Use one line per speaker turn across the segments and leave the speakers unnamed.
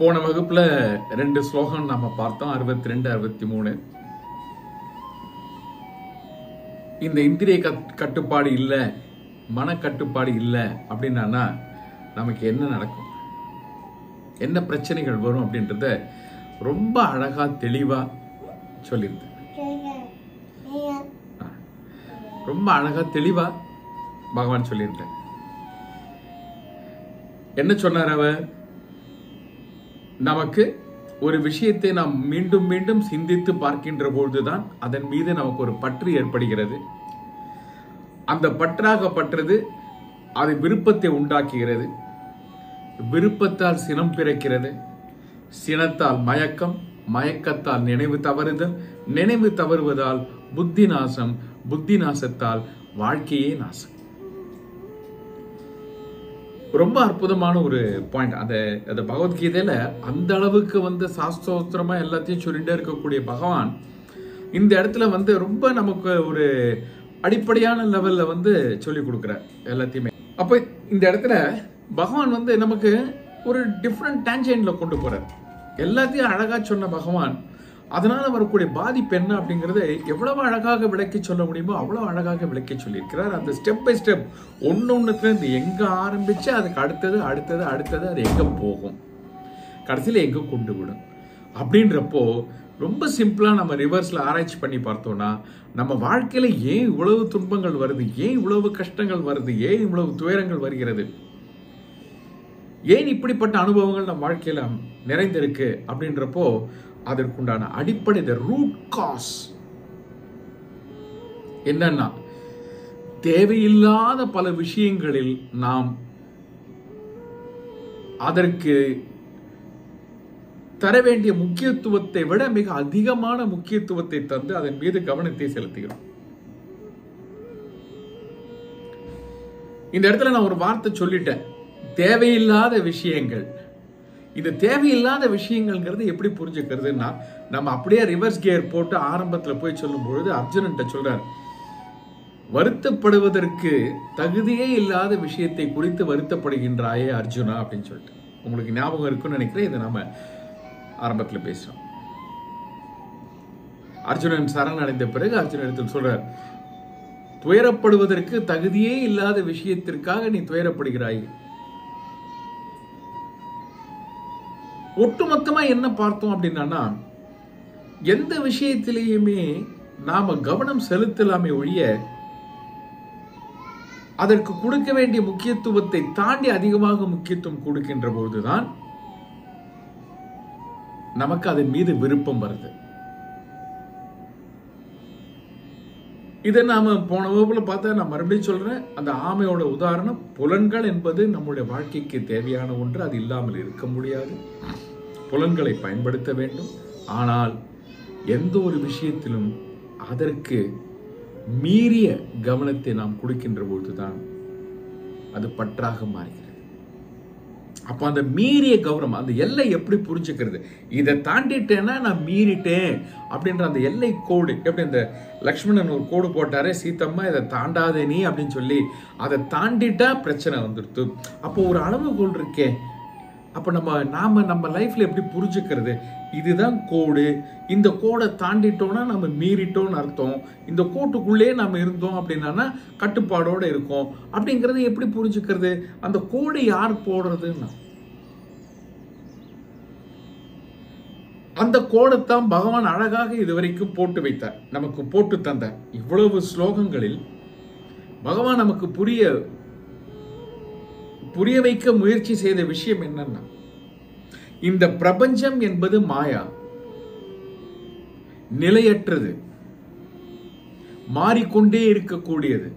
போன வகுப்புல 2 ஸ்லோகம் நாம பார்த்தோம், 62, 63. இந்த இந்திரிய கட்டுப்பாடு இல்ல, மன கட்டுப்பாடு இல்ல அப்படின்னா நமக்கு என்ன நடக்கும், என்ன பிரச்சனைகள் வரும் அப்படின்றத ரொம்ப அழகா தெளிவா சொல்லியிருந்தேன். ரொம்ப அழகா தெளிவா பகவான் சொல்லியிருந்தேன். என்ன சொன்னார் அவர்? நமக்கு ஒரு விஷயத்தை நாம் மீண்டும் மீண்டும் சிந்தித்து பார்க்கின்ற பொழுதுதான் அதன் மீது நமக்கு ஒரு பற்று ஏற்படுகிறது. அந்த பற்றாகப்பட்டது அது விருப்பத்தை உண்டாக்குகிறது. விருப்பத்தால் சினம் பிறக்கிறது, சினத்தால் மயக்கம், மயக்கத்தால் நினைவு தவறுதல், நினைவு தவறுவதால் புத்தி நாசம், புத்தி நாசத்தால் வாழ்க்கையே நாசம். ரொம்ப அற்புதமான ஒரு பாயிண்ட். அந்த பகவத்கீதையில அந்த அளவுக்கு சாஸ்திரோத்திரமா எல்லாத்தையும் சொல்லிட்டே இருக்கக்கூடிய பகவான் இந்த இடத்துல ரொம்ப நமக்கு ஒரு அடிப்படையான லெவல்ல சொல்லி கொடுக்கிறார் எல்லாத்தையுமே. அப்ப இந்த இடத்துல பகவான் நமக்கு ஒரு டிஃப்ரெண்ட் டான்ஜென்ட்ல கொண்டு போறார். எல்லாத்தையும் அழகா சொன்ன பகவான் அதனால வரக்கூடிய பாதிப்பு என்ன அப்படிங்கறத எவ்வளவு அழகாக விளக்கி சொல்ல முடியுமோ அவ்வளவு அழகாக விளக்கி சொல்லியிருக்கிறார். அந்த ஸ்டெப் பை ஸ்டெப் ஒன்னொன்னுக்கு இருந்து எங்க ஆரம்பிச்சு அதுக்கு அடுத்தது அடுத்தது அடுத்தது அது எங்க போகும், கடைசியில எங்க கொண்டு விடும் அப்படின்றப்போ ரொம்ப சிம்பிளா நம்ம ரிவர்ஸ்ல ஆராய்ச்சி பண்ணி பார்த்தோம்னா நம்ம வாழ்க்கையில ஏன் இவ்வளவு துன்பங்கள் வருது, ஏன் இவ்வளவு கஷ்டங்கள் வருது, ஏன் இவ்வளவு துயரங்கள் வருகிறது, ஏன் இப்படிப்பட்ட அனுபவங்கள் நம்ம வாழ்க்கையில நிறைந்திருக்கு அப்படின்றப்போ அதற்குண்டான அடிப்படை ரூட் காஸ் என்னன்னா தேவையில்லாத பல விஷயங்களில் நாம் அதற்கு தர வேண்டிய முக்கியத்துவத்தை விட மிக அதிகமான முக்கியத்துவத்தை தந்து அதன் மீது கவனத்தை செலுத்துகிறோம். இந்த இடத்துல நான் ஒரு வார்த்தை சொல்லிட்டேன், தேவையில்லாத விஷயங்கள். இது தேவையில்லாத விஷயங்கள்ங்கிறது எப்படி புரிஞ்சுக்கிறதுன்னா நம்ம அப்படியே ரிவர்ஸ் கியர் போட்டு ஆரம்பத்தில் போய் சொல்லும் பொழுது அர்ஜுனன் சொல்றார், வருத்தப்படுவதற்கு தகுதியே இல்லாத விஷயத்தை குறித்து வருத்தப்படுகின்றாயே அர்ஜுனா அப்படின்னு சொல்லிட்டு. உங்களுக்கு ஞாபகம் இருக்குன்னு நினைக்கிறேன், இதை நாம ஆரம்பத்தில் பேசுறோம். அர்ஜுனன் சரணடைந்த பிறகு அர்ஜுனன் சொல்றார், துயரப்படுவதற்கு தகுதியே இல்லாத விஷயத்திற்காக நீ துயரப்படுகிறாய். ஒட்டுமொத்தமா என்ன பார்த்தோம் அப்படின்னா எந்த விஷயத்திலேயுமே நாம கவனம் செலுத்தலாமே ஒழிய அதற்கு கொடுக்க வேண்டிய முக்கியத்துவத்தை தாண்டி அதிகமாக முக்கியத்துவம் கொடுக்கின்ற போதுதான் நமக்கு அதன் மீது விருப்பம் வருது. இதை நாம போன வகுப்புல பார்த்தா நான் மறுபடியும் சொல்றேன், அந்த ஆமையோட உதாரணம். புலன்கள் என்பது நம்முடைய வாழ்க்கைக்கு தேவையான ஒன்று, அது இல்லாமல் இருக்க முடியாது. புலன்களை பயன்படுத்த வேண்டும். ஆனால் எந்த ஒரு விஷயத்திலும் அதற்கு மீறிய கவனத்தை நாம் கொடுக்கின்ற பொழுதுதான் அது பற்றாக மாறுகிறது. அப்ப அந்த மீறிய கௌரவம், அந்த எல்லை எப்படி புரிஞ்சுக்கிறது? இதை தாண்டிட்டேன்னா நான் மீறிட்டேன் அப்படின்ற அந்த எல்லை கோடு. எப்படி அந்த லக்ஷ்மணன் ஒரு கோடு போட்டாரே, சீத்தம்மா இதை தாண்டாதே நீ அப்படின்னு சொல்லி, அதை தாண்டிட்டா பிரச்சனை வந்துடுது. அப்போ ஒரு அளவுகோல் இருக்கே, அப்ப நம்ம லைஃப்ல எப்படி புரிஞ்சுக்கிறது? இதுதான் கோடு, இந்த கோடை தாண்டிட்டோம்னா நம்ம மீறிட்டோம்னு அர்த்தம். இந்த கோட்டுக்குள்ளே நம்ம இருந்தோம் அப்படின்னா கட்டுப்பாடோட இருக்கோம் அப்படிங்கறத எப்படி புரிஞ்சுக்கிறது? அந்த கோடு யார் போடுறதுன்னா அந்த கோடைத்தான் பகவான் அழகாக இதுவரைக்கும் போட்டு வைத்தார், நமக்கு போட்டு தந்தார். இவ்வளவு ஸ்லோகங்களில் பகவான் நமக்கு புரிய வைக்க முயற்சி செய்த விஷயம் என்னன்னா, இந்த பிரபஞ்சம் என்பது மாயா. நிலையற்றது, மாறிக்கொண்டே இருக்கக்கூடியது.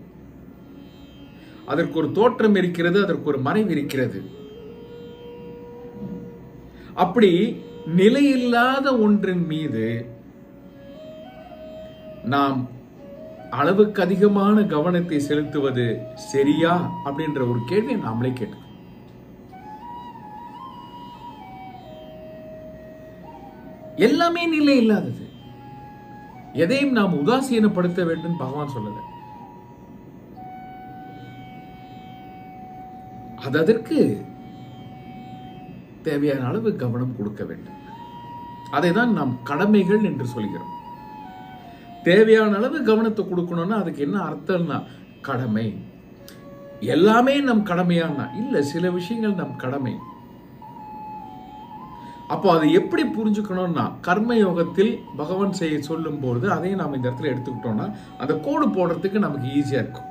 அதற்கு ஒரு தோற்றம் இருக்கிறது, அதற்கு ஒரு மறைவு இருக்கிறது. அப்படி நிலையில்லாத ஒன்றின் மீது நாம் அளவுக்கு அதிகமான கவனத்தை செலுத்துவது சரியா அப்படின்ற ஒரு கேள்வியை நாமளே கேட்டோம். எல்லாமே நிலை இல்லாதது. எதையும் நாம் உதாசீனப்படுத்த வேண்டும் பகவான் சொல்லல. அதற்கு தேவையான அளவு கவனம் கொடுக்க வேண்டும். அதைதான் நாம் கடமைகள் என்று சொல்கிறோம். தேவையான அளவு கவனத்தை கொடுக்கணும்னா அதுக்கு என்ன அர்த்தம்னா கடமை. எல்லாமே நம் கடமையானா இல்ல, சில விஷயங்கள் நம் கடமை. அப்போ அதை எப்படி புரிஞ்சுக்கணும்னா கர்மயோகத்தில் பகவான் செய்ய சொல்லும் போது அதையும் நாம் இந்த இடத்துல எடுத்துக்கிட்டோம்னா அந்த கோடு போடுறதுக்கு நமக்கு ஈஸியா இருக்கும்.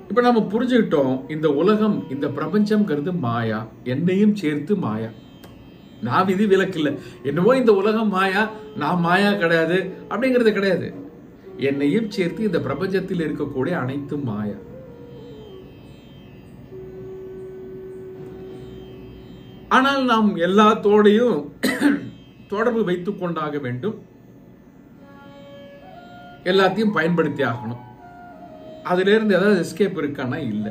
இப்ப நம்ம புரிஞ்சுக்கிட்டோம், இந்த உலகம், இந்த பிரபஞ்சம்ங்கிறது மாயா, என்னையும் சேர்த்து மாயா. நான் விதி விலக்கு இல்லை. என்னவோ இந்த உலகம் மாயா, நான் மாயா கிடையாது அப்படிங்கிறது கிடையாது. என்னையும் சேர்த்து இந்த பிரபஞ்சத்தில் இருக்கக்கூடிய அனைத்தும் மாயா. ஆனால் நாம் எல்லாத்தோடையும் தொடர்பு வைத்துக் கொண்டாக வேண்டும். எல்லாத்தையும் பயன்படுத்தி ஆகணும். அதுல இருந்து ஏதாவது எஸ்கேப் இருக்கானா இல்ல.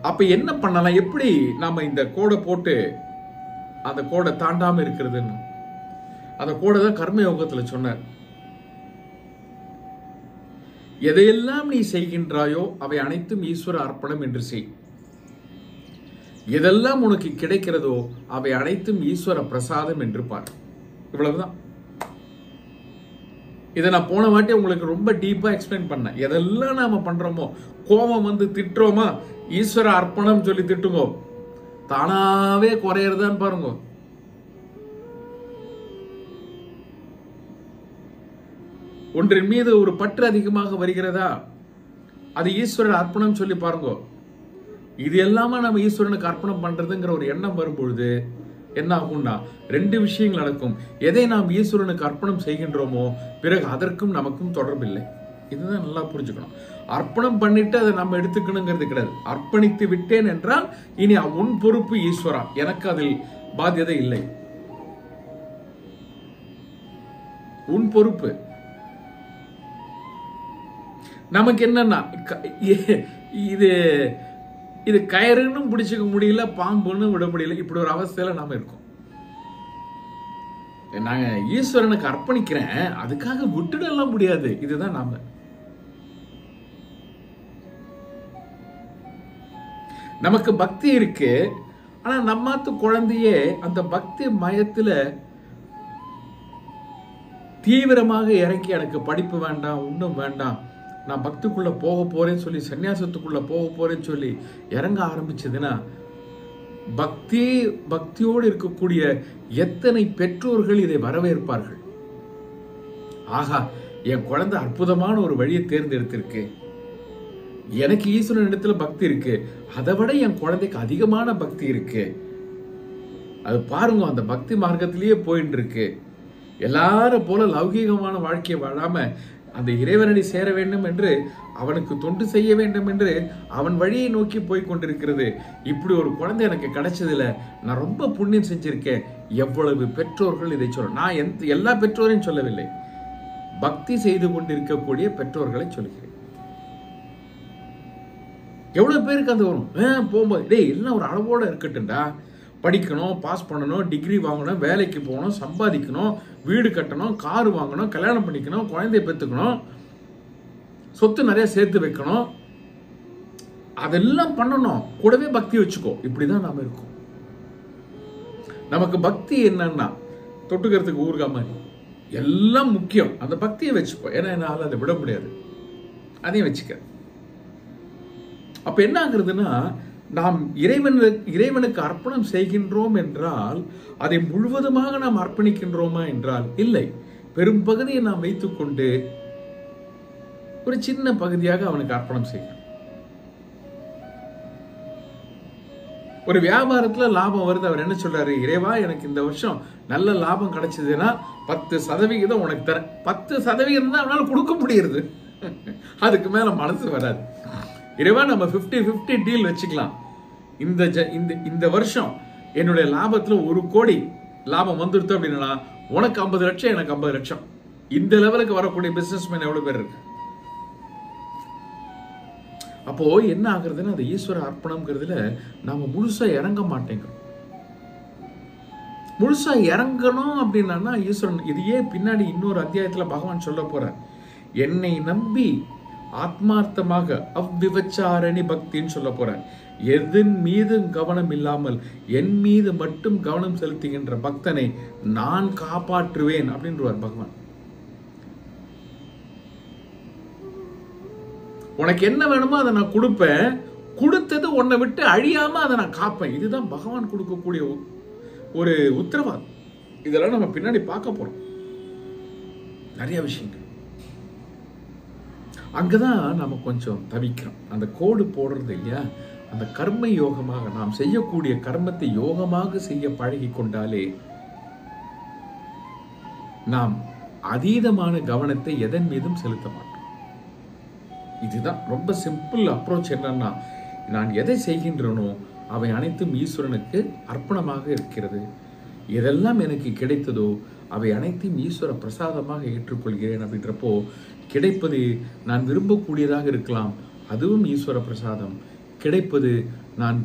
அப்ப என்ன பண்ணலாம், எப்படி நாம இந்த கோடை போட்டு அந்த கோடை தாண்டாம இருக்கிறதுன்னு அந்த கோடை தான் கர்மயோகத்துல சொன்னார். எதையெல்லாம் நீ செய்கின்றாயோ அவை அனைத்தும் ஈஸ்வர அர்ப்பணம் என்று செய். எதெல்லாம் உனக்கு கிடைக்கிறதோ அவை அனைத்தும் ஈஸ்வர பிரசாதம் என்று பார். இவ்வளவுதான். இதை நான் போன வாட்டி உங்களுக்கு ரொம்ப டீப்பா எக்ஸ்பிளைன் பண்ணேன். எதெல்லாம் நாம பண்றோமோ, கோபம் வந்து திட்டுறோமா, ஈஸ்வர அர்ப்பணம் சொல்லி திட்டுங்கோ, தானாவே குறையறதான்னு பாருங்க. ஒன்றின் மீது ஒரு பற்று அதிகமாக வருகிறதா, அது ஈஸ்வரன் அர்ப்பணம் சொல்லி பாருங்க. இது எல்லாமே நம்ம ஈஸ்வரனுக்கு அர்ப்பணம் பண்றதுங்கிற ஒரு எண்ணம் வரும்பொழுது என்ன ஆகும்னா ரெண்டு விஷயங்கள் நடக்கும். எதை நாம் ஈஸ்வரனுக்கு அர்ப்பணம் செய்கின்றோமோ பிறகு அதற்கும் நமக்கும் தொடர்பில்லை. இதுதான் நல்லா புரிஞ்சுக்கணும். அர்ப்பணம் பண்ணிட்டு அதை நம்ம எடுத்துக்கணுங்கிறது கிடையாது. அர்ப்பணித்து விட்டேன் என்றால் இனி உன் பொறுப்பு ஈஸ்வரா, எனக்கு அதில் பாத்தியதை இல்லை. உன் பொறுப்பு. நமக்கு என்னன்னா இது இது கயறுன்னு பிடிச்சிக்க முடியல, பாம்புன்னு விட முடியல, இப்படி ஒரு அவஸ்தையில நாம இருக்கோம். நாங்க ஈஸ்வரனுக்கு அர்ப்பணிக்கிறேன், அதுக்காக விட்டுடலாம் முடியாது. இதுதான் நாம. நமக்கு பக்தி இருக்கு, ஆனா நம்மாத்து குழந்தையே அந்த பக்தி மயத்துல தீவிரமாக இறங்கி எனக்கு படிப்பு வேண்டாம், ஒன்றும் வேண்டாம், நான் பக்திக்குள்ள போக போறேன்னு சொல்லி, சன்னியாசத்துக்குள்ள போக போறேன்னு சொல்லி இறங்க ஆரம்பிச்சதுன்னா பக்தியோடு இருக்கக்கூடிய எத்தனை பெற்றோர்கள் இதை வரவேற்பார்கள். ஆகா, என் குழந்தை அற்புதமான ஒரு வழியை தேர்ந்தெடுத்திருக்கு, எனக்கு ஈஸ்வரன் இடத்துல பக்தி இருக்கு, அதை விட என் குழந்தைக்கு அதிகமான பக்தி இருக்கு, அது பாருங்க அந்த பக்தி மார்க்கத்திலேயே போயிட்டு இருக்கு, எல்லாரும் போல லௌகீகமான வாழ்க்கையை வாழாம அந்த இறைவனடி சேர வேண்டும் என்று, அவனுக்கு தொண்டு செய்ய வேண்டும் என்று அவன் வழியை நோக்கி போய் கொண்டிருக்கிறது. இப்படி ஒரு குழந்தை எனக்கு கிடைச்சதுல நான் ரொம்ப புண்ணியம் செஞ்சிருக்கேன். எவ்வளவு பெற்றோர்கள் இதை சொல்ல, நான் எல்லா பெற்றோரையும் சொல்லவில்லை, பக்தி செய்து கொண்டிருக்கக்கூடிய பெற்றோர்களை சொல்கிறேன். எவ்வளவு பேருக்கு அது வரும், போகும்போது டேய் எல்லாம் ஒரு அளவோட இருக்கட்டும்டா, படிக்கணும், பாஸ் பண்ணணும், டிகிரி வாங்கணும், வேலைக்கு போகணும், சம்பாதிக்கணும், வீடு கட்டணும், கார் வாங்கணும், கல்யாணம் பண்ணிக்கணும், குழந்தைய பெற்றுக்கணும், சொத்து நிறைய சேர்த்து வைக்கணும், அதெல்லாம் பண்ணணும், கூடவே பக்தி வச்சுக்கோ. இப்படிதான் நாம இருக்கோம். நமக்கு பக்தி என்னன்னா தொட்டுக்கிறதுக்கு ஊறுகா மாதிரி, எல்லாம் முக்கியம், அந்த பக்தியை வச்சுக்கோ. ஏன்னா என்னால் அதை விட முடியாது, அதையும் வச்சுக்க. அப்ப என்ன ஆகுறதுன்னா, நாம் இறைவனுக்கு அர்ப்பணம் செய்கின்றோம் என்றால் அதை முழுவதுமாக நாம் அர்ப்பணிக்கின்றோமா என்றால் இல்லை. பெரும் பகுதியை நாம் வைத்துக்கொண்டு ஒரு சின்ன பகுதியாக அவனுக்கு அர்ப்பணம் செய்கிறோம். ஒரு வியாபாரத்துல லாபம் வருது, அவர் என்ன சொல்றாரு, இறைவா எனக்கு இந்த வருஷம் நல்ல லாபம் கிடைச்சதுன்னா 10% உனக்கு தரேன். 10% தான் அவனால கொடுக்க முடியுது, அதுக்கு மேல மனசு வராது. இறைவா நம்ம 50-50 டீல் வச்சுக்கலாம். இந்த வருஷம் என்னுடைய லாபத்துல 1 கோடி லாபம் வந்துருது அப்படின்னா உனக்கு 50 லட்சம் எனக்கு 50 லட்சம். இந்த லெவலுக்கு வரக்கூடிய பிசினஸ்மேன் எவ்வளவு பேர் இருக்கு. அப்போ என்ன ஆகுறதுன்னா அந்த ஈஸ்வர அர்ப்பணம்ங்கிறதுல நாம முழுசா இறங்க மாட்டேங்கிறோம். முழுசா இறங்கணும் அப்படின்னா ஈஸ்வரன் இதையே பின்னாடி இன்னொரு அத்தியாயத்துல பகவான் சொல்ல போற, என்னை நம்பி ஆத்மார்த்தமாக அவ்விவச்சாரணி பக்தின்னு சொல்ல போற, எதன் மீது கவனம் இல்லாமல் என் மீது மட்டும் கவனம் செலுத்துகின்ற பக்தனை நான் காப்பாற்றுவேன் அப்படின்றார் பகவான். உனக்கு என்ன வேணுமோ அதை நான் கொடுப்பேன், கொடுத்தது உன்னை விட்டு அழியாம அதை நான் காப்பேன். இதுதான் பகவான் கொடுக்கக்கூடிய ஒரு உத்தரவாதம். இதெல்லாம் நம்ம பின்னாடி பார்க்க போறோம் நிறைய விஷயங்கள். அங்கதான் நம்ம கொஞ்சம் தவிக்கிறோம். அந்த கோடு போடுறது இல்லையா, அந்த கர்ம யோகமாக நாம் செய்யக்கூடிய கர்மத்தை யோகமாக செய்ய பழகி கொண்டாலே நாம் அதீதமான கவனத்தை எதன் மீதும் செலுத்த மாட்டோம். இதுதான் ரொம்ப சிம்பிள் அப்ரோச். என்னன்னா, நான் எதை செய்கின்றனோ அவை அனைத்தும் ஈஸ்வரனுக்கு அர்ப்பணமாக இருக்கிறது. எதெல்லாம் எனக்கு கிடைத்ததோ அவை அனைத்தையும் ஈஸ்வர பிரசாதமாக ஏற்றுக்கொள்கிறேன். அப்படின்றப்போ கிடைப்பது நான் விரும்பக்கூடியதாக இருக்கலாம், அதுவும் ஈஸ்வர பிரசாதம். கிடைப்பது நான்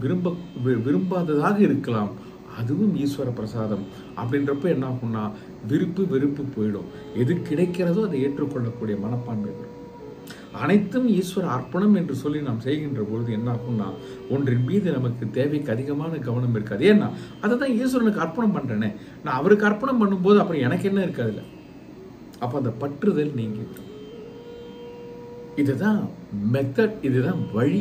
விரும்பாததாக இருக்கலாம், அதுவும் ஈஸ்வர பிரசாதம். அப்படின்றப்ப என்ன ஆகும்னா விருப்பு வெறுப்பு போயிடும். எது கிடைக்கிறதோ அதை ஏற்றுக்கொள்ளக்கூடிய மனப்பான்மை வரும். அனைத்தும் ஈஸ்வர அர்ப்பணம் என்று சொல்லி நாம் செய்கின்ற பொழுது என்ன ஆகும்னா ஒன்றின் மீது நமக்கு தேவைக்கு அதிகமான கவனம் இருக்காது. ஏன்னா அதை தான் ஈஸ்வரனுக்கு அர்ப்பணம் பண்றேனே, நான் அவருக்கு அர்ப்பணம் பண்ணும்போது அப்புறம் எனக்கு என்ன இருக்காதுல்ல. அப்ப அந்த பற்றுதல் நீங்கிடும். இதுதான் மெத்தட், இதுதான் வழி.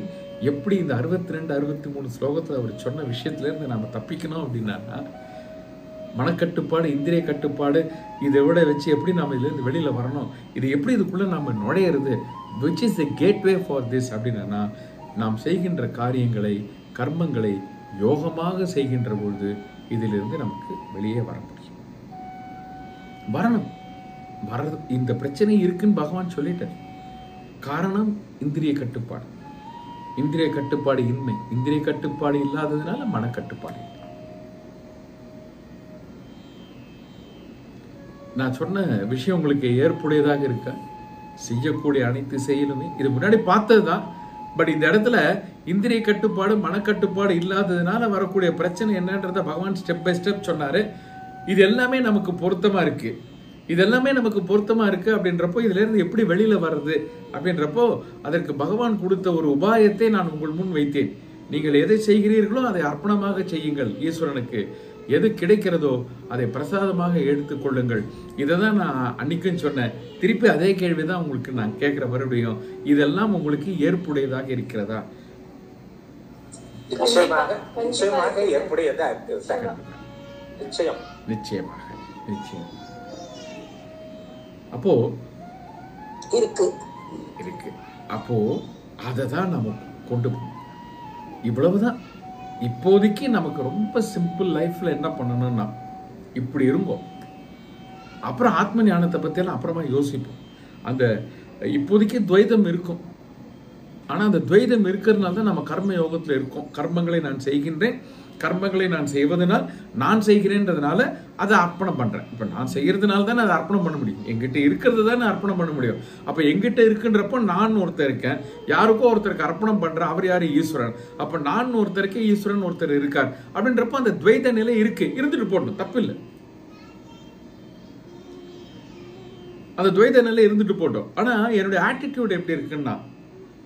எப்படி இந்த 62-63 ஸ்லோகத்துல அவர் சொன்ன விஷயத்துல இருந்து நாம தப்பிக்கணும் அப்படின்னா, மனக்கட்டுப்பாடு, இந்திரிய கட்டுப்பாடு, இதை விட வச்சு எப்படி நாம இதுல இருந்து வெளியில வரணும், இது எப்படி இதுக்குள்ள நாம நுழையிறது, which is the gateway for this அப்படின்னா, நாம் செய்கின்ற காரியங்களை கர்மங்களை யோகமாக செய்கின்ற பொழுது இதிலிருந்து நமக்கு வெளியே வர முடியும். வரணும், இந்த பிரச்சனை இருக்குன்னு பகவான் சொல்லிட்டார். காரணம் இந்திரிய கட்டுப்பாடு, இந்திரிய கட்டுப்பாடு இன்மை. இந்திரிய கட்டுப்பாடு இல்லாததுனால மனக்கட்டுப்பாடு. நான் சொன்ன விஷயம் உங்களுக்கு ஏற்புடையதாக இருக்க, செய்யக்கூடிய அனைத்து செயலுமே இது முன்னாடி பார்த்ததுதான். பட் இந்த இடத்துல இந்திரிய கட்டுப்பாடு மனக்கட்டுப்பாடு இல்லாததுனால வரக்கூடிய பிரச்சனை என்னன்றத பகவான் ஸ்டெப் பை ஸ்டெப் சொன்னாரு. இது எல்லாமே நமக்கு பொருத்தமா இருக்கு, இதெல்லாமே நமக்கு பொருத்தமா இருக்கு. அப்படின்றப்போ இதுல இருந்து எப்படி வெளியில வர்றது அப்படின்றப்போ அதற்கு பகவான் கொடுத்த ஒரு உபாயத்தை நான் உங்கள் முன் வைத்தேன். நீங்கள் எதை செய்கிறீர்களோ அதை அர்ப்பணமாக செய்யுங்கள் ஈஸ்வரனுக்கு. எது கிடைக்கிறதோ அதை பிரசாதமாக எடுத்துக்கொள்ளுங்கள். இதை தான் நான் அன்னைக்கும் சொன்னேன். திருப்பி அதே கேள்விதான் உங்களுக்கு நான் கேட்கிற மறுபடியும், இதெல்லாம் உங்களுக்கு ஏற்புடையதாக இருக்கிறதா? நிச்சயமாக நிச்சயம். அப்போ இருக்கு. அப்போ அதை தான் நம்ம கொண்டு போகணும். இவ்வளவுதான். இப்போதைக்கு நமக்கு ரொம்ப சிம்பிள் லைஃப்ல என்ன பண்ணணும்னா இப்படி இருக்கும். அப்புறம் ஆத்ம ஞானத்தை பத்தி எல்லாம் அப்புறமா யோசிப்போம். அந்த இப்போதைக்கு துவைதம் இருக்கும். ஆனா அந்த துவைதம் இருக்கிறதுனால தான் நம்ம கர்ம யோகத்துல இருக்கோம். கர்மங்களை நான் செய்கின்றேன், கர்மங்களை நான் செய்வதனால் நான் செய்கிறேன்றதுனால அதை அர்ப்பணம் பண்றேன். இப்ப நான் செய்யறதுனால தான் அதை அர்ப்பணம் பண்ண முடியும். எங்கிட்ட இருக்கிறது தான் அர்ப்பணம் பண்ண முடியும். அப்ப எங்கிட்ட இருக்குன்றப்போ நான் ஒருத்தர் இருக்கேன், யாருக்கோ ஒருத்தருக்கு அர்ப்பணம் பண்றேன். அவர் யாரு? ஈஸ்வரன். அப்ப நான் ஒருத்தருக்கு ஈஸ்வரன் ஒருத்தர் இருக்கார் அப்படின்றப்போ அந்த துவைத நிலை இருக்கு, இருந்துட்டு போடணும், தப்பு இல்லை. அந்த துவைத நிலை இருந்துட்டு போட்டோம். ஆனா என்னுடைய ஆட்டிடியூட் எப்படி இருக்குன்னா,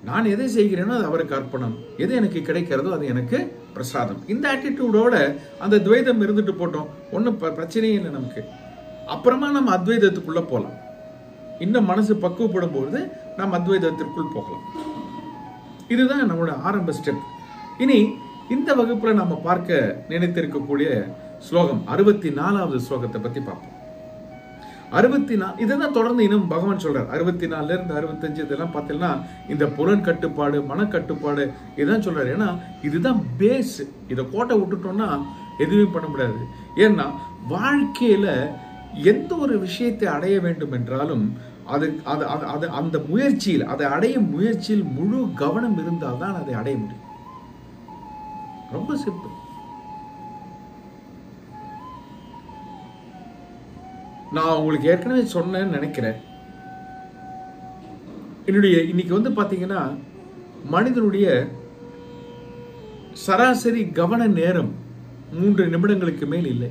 நான் எதை செய்கிறேனோ அது அவருக்கு அர்ப்பணம், எது எனக்கு கிடைக்கிறதோ அது எனக்கு பிரசாதம். இந்த ஆட்டிடியூடோட அந்த துவைதம் இருந்துட்டு போட்டோம், ஒன்றும் பிரச்சனையே இல்லை நமக்கு. அப்புறமா நம்ம அத்வைதத்துக்குள்ள போகலாம். இன்னும் மனசு பக்குவப்படும் பொழுது நாம் அத்வைதத்திற்குள் போகலாம். இதுதான் நம்மளோட ஆரம்ப ஸ்டெப். இனி இந்த வகுப்புல நம்ம பார்க்க நினைத்திருக்கக்கூடிய ஸ்லோகம் 64வது ஸ்லோகத்தை பத்தி பார்ப்போம். 64 இதுதான் தொடர்ந்து இன்னும் பகவான் சொல்றார். 64 இருந்து 65 இதெல்லாம் பார்த்தீங்கன்னா இந்த புலன் கட்டுப்பாடு, மனக்கட்டுப்பாடு இதான் சொல்றாரு. ஏன்னா இதுதான் பேஸ். இதை கோட்டை விட்டுட்டோம்னா எதுவுமே பண்ண முடியாது. ஏன்னா வாழ்க்கையில எந்த ஒரு விஷயத்தை அடைய வேண்டும் என்றாலும் அந்த முயற்சியில், அதை அடையும் முயற்சியில் முழு கவனம் இருந்தால் தான் அதை அடைய முடியும். ரொம்ப சிம்பிள். நான் உங்களுக்கு ஏற்கனவே சொன்னேன்னு நினைக்கிறேன். இன்னைக்கு வந்து பாத்தீங்கன்னா மனிதனுடைய சராசரி கவன நேரம் 3 நிமிடங்களுக்கு மேல் இல்லை.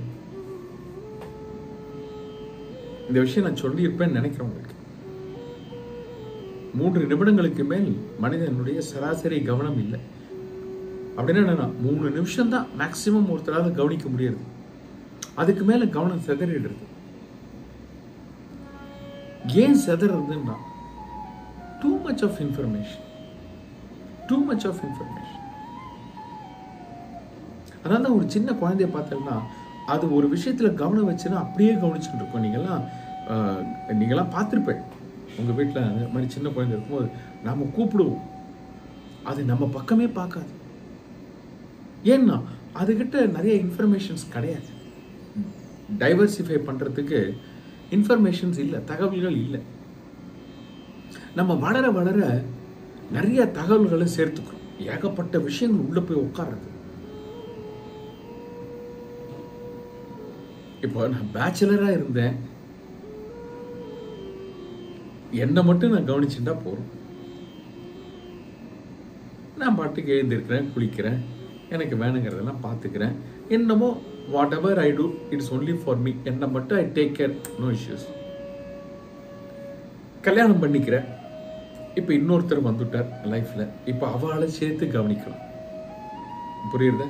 இந்த விஷயம் நான் சொல்லியிருப்பேன்னு நினைக்கிறேன் உங்களுக்கு. 3 நிமிடங்களுக்கு மேல் மனிதனுடைய சராசரி கவனம் இல்லை. அப்படின்னா என்னன்னா 3 நிமிஷம் தான் மேக்சிமம் ஒருத்தரால கவனிக்க முடியாது. அதுக்கு மேல கவனம் சிதறிடுறது. ஏன் சிதறதுன்னா too much of information. அதனால ஒரு சின்ன குழந்தைய பார்த்தோம்னா அது ஒரு விஷயத்துல கவனம் வச்சுன்னா அப்படியே கவனிச்சுட்டு இருக்கும். நீங்களாம் பார்த்துருப்பேன். உங்க வீட்டில் அந்த மாதிரி சின்ன குழந்தை இருக்கும்போது நாம கூப்பிடுவோம், அது நம்ம பக்கமே பார்க்காது. ஏன்னா அதுகிட்ட நிறைய இன்ஃபர்மேஷன்ஸ் கிடையாது. டைவர்சிஃபை பண்றதுக்கு இன்ஃபர்மேஷன்ஸ் இல்லை, தகவல்கள் இல்லை. நம்ம வளர வளர நிறைய தகவல்களை சேர்த்துக்கிறோம். ஏகப்பட்ட விஷயங்கள் உள்ள போய் உட்கார்றது. இப்போ நான் பேச்சுலரா இருந்தேன், என்னை மட்டும் நான் கவனிச்சுட்டா போறோம். நான் பாட்டுக்கு எழுந்திருக்கிறேன், குளிக்கிறேன், எனக்கு வேணுங்கிறதெல்லாம் பார்த்துக்கிறேன். என்னமோ whatever I do it's only for me. என்னை மட்டும் I take care, no issues. கல்யாணம் பண்ணிக்கிறேன். இப்போ இன்னொருத்தர் வந்துட்டார் லைஃப்ல. இப்போ அவளை சேர்த்து கவனிக்கலாம். புரியுறத?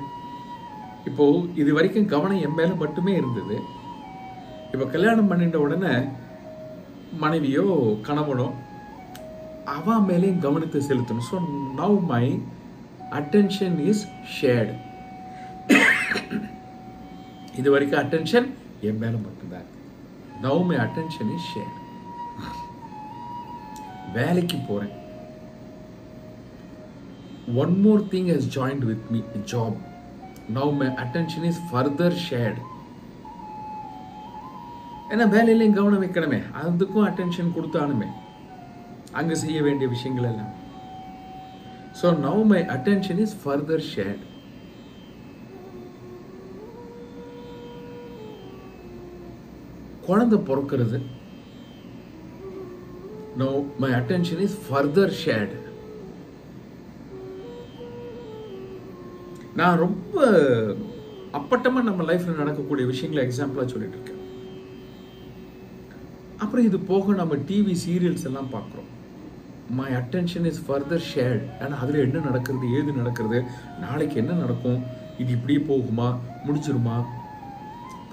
இப்போ இது வரைக்கும் கவனம் என் மேல மட்டுமே இருந்தது. இப்போ கல்யாணம் பண்ணிட்ட உடனே மனைவியோ கணவனோ அவ மேலேயும் கவனத்தை செலுத்தணும். So now my attention is shared. இது வரைக்கும் அட்டென்ஷன் என் மேல மட்டும்தான். Now my attention is shared. வேலைக்கு போறேன். One more thing has joined with me, a job. Now my attention is further shared. ஏன்னா வேலையிலையும் கவனம் வைக்கணுமே, அதுக்கும் அட்டென்ஷன் கொடுத்தானுமே அங்க செய்ய வேண்டிய விஷயங்கள் எல்லாம். So now my attention is further shared. குழந்தை பிறக்கிறது. Now my attention is further shared. நான் ரொம்ப அப்பட்டமா நம்ம லைஃப்ல நடக்கக்கூடிய விஷயங்களை எக்ஸாம்பிளா சொல்லிட்டு இருக்கேன். அப்புறம் இது போக நம்ம டிவி சீரியல்ஸ் எல்லாம் பார்க்குறோம். My attention is further shared. ஏன்னா அதில் என்ன நடக்கிறது, ஏது நடக்கிறது, நாளைக்கு என்ன நடக்கும், இது இப்படியே போகுமா, முடிச்சிருமா,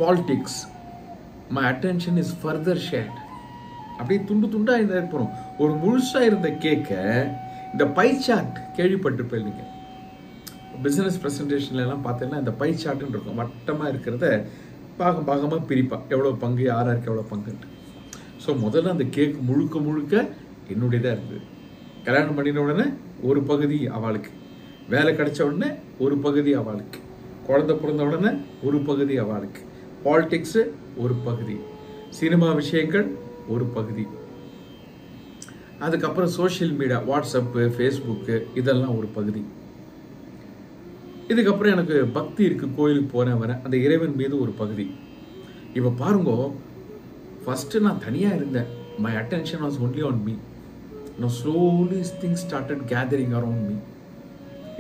politics. My attention is further shared. அப்படியே துண்டு துண்டா இருப்போம். ஒரு முழுசா இருந்த கேக்க இந்த பை சார்ட் கேள்விப்பட்டிருப்பேன் இல்லைங்க. பிசினஸ் பிரசன்டேஷன்ல எல்லாம் பார்த்தீங்கன்னா இந்த பை சார்ட்னு இருக்கும். வட்டமா இருக்கிறத பாகமா பிரிப்பா, எவ்வளவு பங்கு, யாருக்கு எவ்வளவு பங்குன்ட்டு. ஸோ முதல்ல அந்த கேக் முழுக்க முழுக்க என்னுடையதா இருந்தது. கல்யாணம் பண்ணின உடனே ஒரு பகுதி அவளுக்கு, வேலை கிடைச்ச உடனே ஒரு பகுதி அவளுக்கு, குழந்தை பிறந்த உடனே ஒரு பகுதி அவளுக்கு, பாலிடிக்ஸ் ஒரு பகுதி, சினிமா விஷயங்கள் ஒரு பகுதி, அதுக்கப்புறம் சோசியல் மீடியா, வாட்ஸ்அப்பு, ஃபேஸ்புக்கு இதெல்லாம் ஒரு பகுதி. இதுக்கப்புறம் எனக்கு பக்தி இருக்கு, கோயிலுக்கு போறேன் வரேன், அந்த இறைவன் மீது ஒரு பகுதி. இப்ப பாருங்க, ஃபர்ஸ்ட் நான் தனியா இருந்தேன். My attention was only on me. Now slowly things started gathering around me.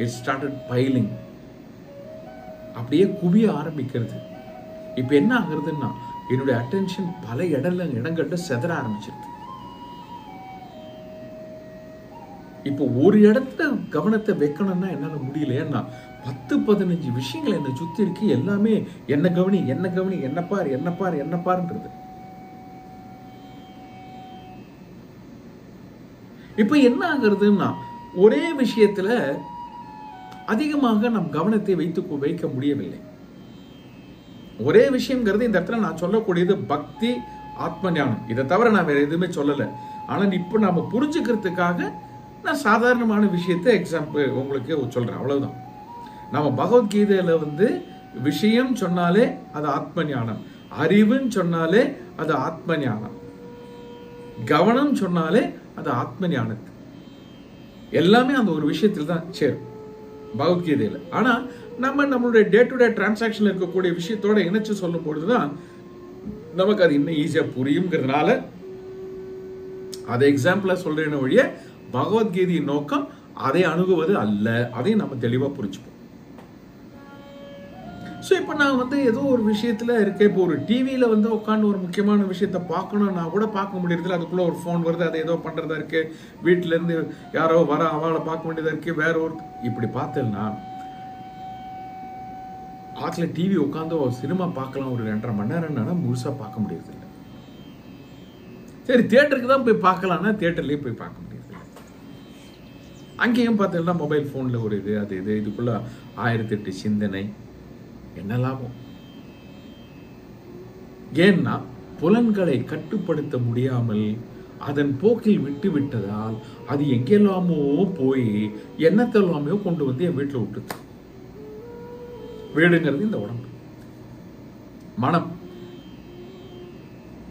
It started piling. அப்படியே குவிய ஆரம்பிக்கிறது. இப்ப என்ன ஆகுறதுன்னா என்னுடைய அட்டென்ஷன் பல இடங்கள்ல செதற ஆரம்பிச்சிருக்கு. இப்போ ஒரு இடத்துல கவனத்தை வைக்கணும்னா என்னால முடியல. ஏன்னா 10-15 விஷயங்கள் என்னை சுத்தி இருக்கு. எல்லாமே என்ன கவனி, என்ன கவனி, என்ன பார், என்ன பார், என்ன பாருன்றது. இப்ப என்ன ஆகுறதுன்னா ஒரே விஷயத்துல அதிகமாக நம் கவனத்தை வைக்க முடியவில்லை. ஒரே விஷயம்ங்கிறது இந்த இடத்துல நான் சொல்லக்கூடியது பக்தி, ஆத்ம ஞானம். இதை தவிர நான் வேற எதுவுமே சொல்லலை. ஆனால் இப்போ நாம புரிஞ்சுக்கிறதுக்காக நான் சாதாரணமான விஷயத்தை எக்ஸாம்பிள் உங்களுக்கு சொல்றேன், அவ்வளவுதான். நம்ம பகவத்கீதையில விஷயம் சொன்னாலே அது ஆத்ம ஞானம், அறிவுன்னு சொன்னாலே அது ஆத்ம ஞானம், கவனம் சொன்னாலே அது ஆத்ம ஞானத்து. எல்லாமே அந்த ஒரு விஷயத்தில் தான் சேரும் பகவத்கீதையில. ஆனா நம்மளுடைய டே டு டே டிரான்சாக்ஷன்ல இருக்கக்கூடிய விஷயத்தோட இணைச்சு சொல்லும் பொழுதுதான் நமக்கு அது இன்னும் ஈஸியா புரியுங்கிறதுனால அதை எக்ஸாம்பிளா சொல்றேன்னு ஒழிய பகவத்கீதையின் நோக்கம் அதை அணுகுவது அல்ல. அதையும் நம்ம தெளிவா புரிஞ்சுப்போம். ஸோ இப்போ நான் ஏதோ ஒரு விஷயத்துல இருக்கேன். இப்போ ஒரு டிவியில உட்காந்து ஒரு முக்கியமான விஷயத்த பார்க்கணும்னா கூட பார்க்க முடியறதில்ல. அதுக்குள்ள ஒரு ஃபோன் வருது, அதை ஏதோ பண்றதா இருக்கு. வீட்டுல இருந்து யாரோ வர அவளை பார்க்க வேண்டியதா இருக்கு. வேற ஒரு இப்படி பார்த்தேன்னா ஆத்துல டிவி உட்காந்து ஒரு சினிமா பார்க்கலாம், ஒரு 2.5 மணி நேரம் முழுசா பார்க்க முடியறது இல்லை. சரி, தியேட்டருக்கு தான் போய் பார்க்கலாம்னா தியேட்டர்லயே போய் பார்க்க முடியாது. அங்கேயும் பார்த்தீங்கன்னா மொபைல் போன்ல ஒரு இது அது இது, இதுக்குள்ள 1008 சிந்தனை. என்ன லாபம்? ஏன்னா புலன்களை கட்டுப்படுத்த முடியாமல் அதன் போக்கில் விட்டு விட்டதால் அது எங்கெல்லாமோ போய் என்னத்தெல்லாமையோ கொண்டு என் வீட்டில் விட்டுது. வீடுங்கிறது இந்த உடம்பு. மனம்,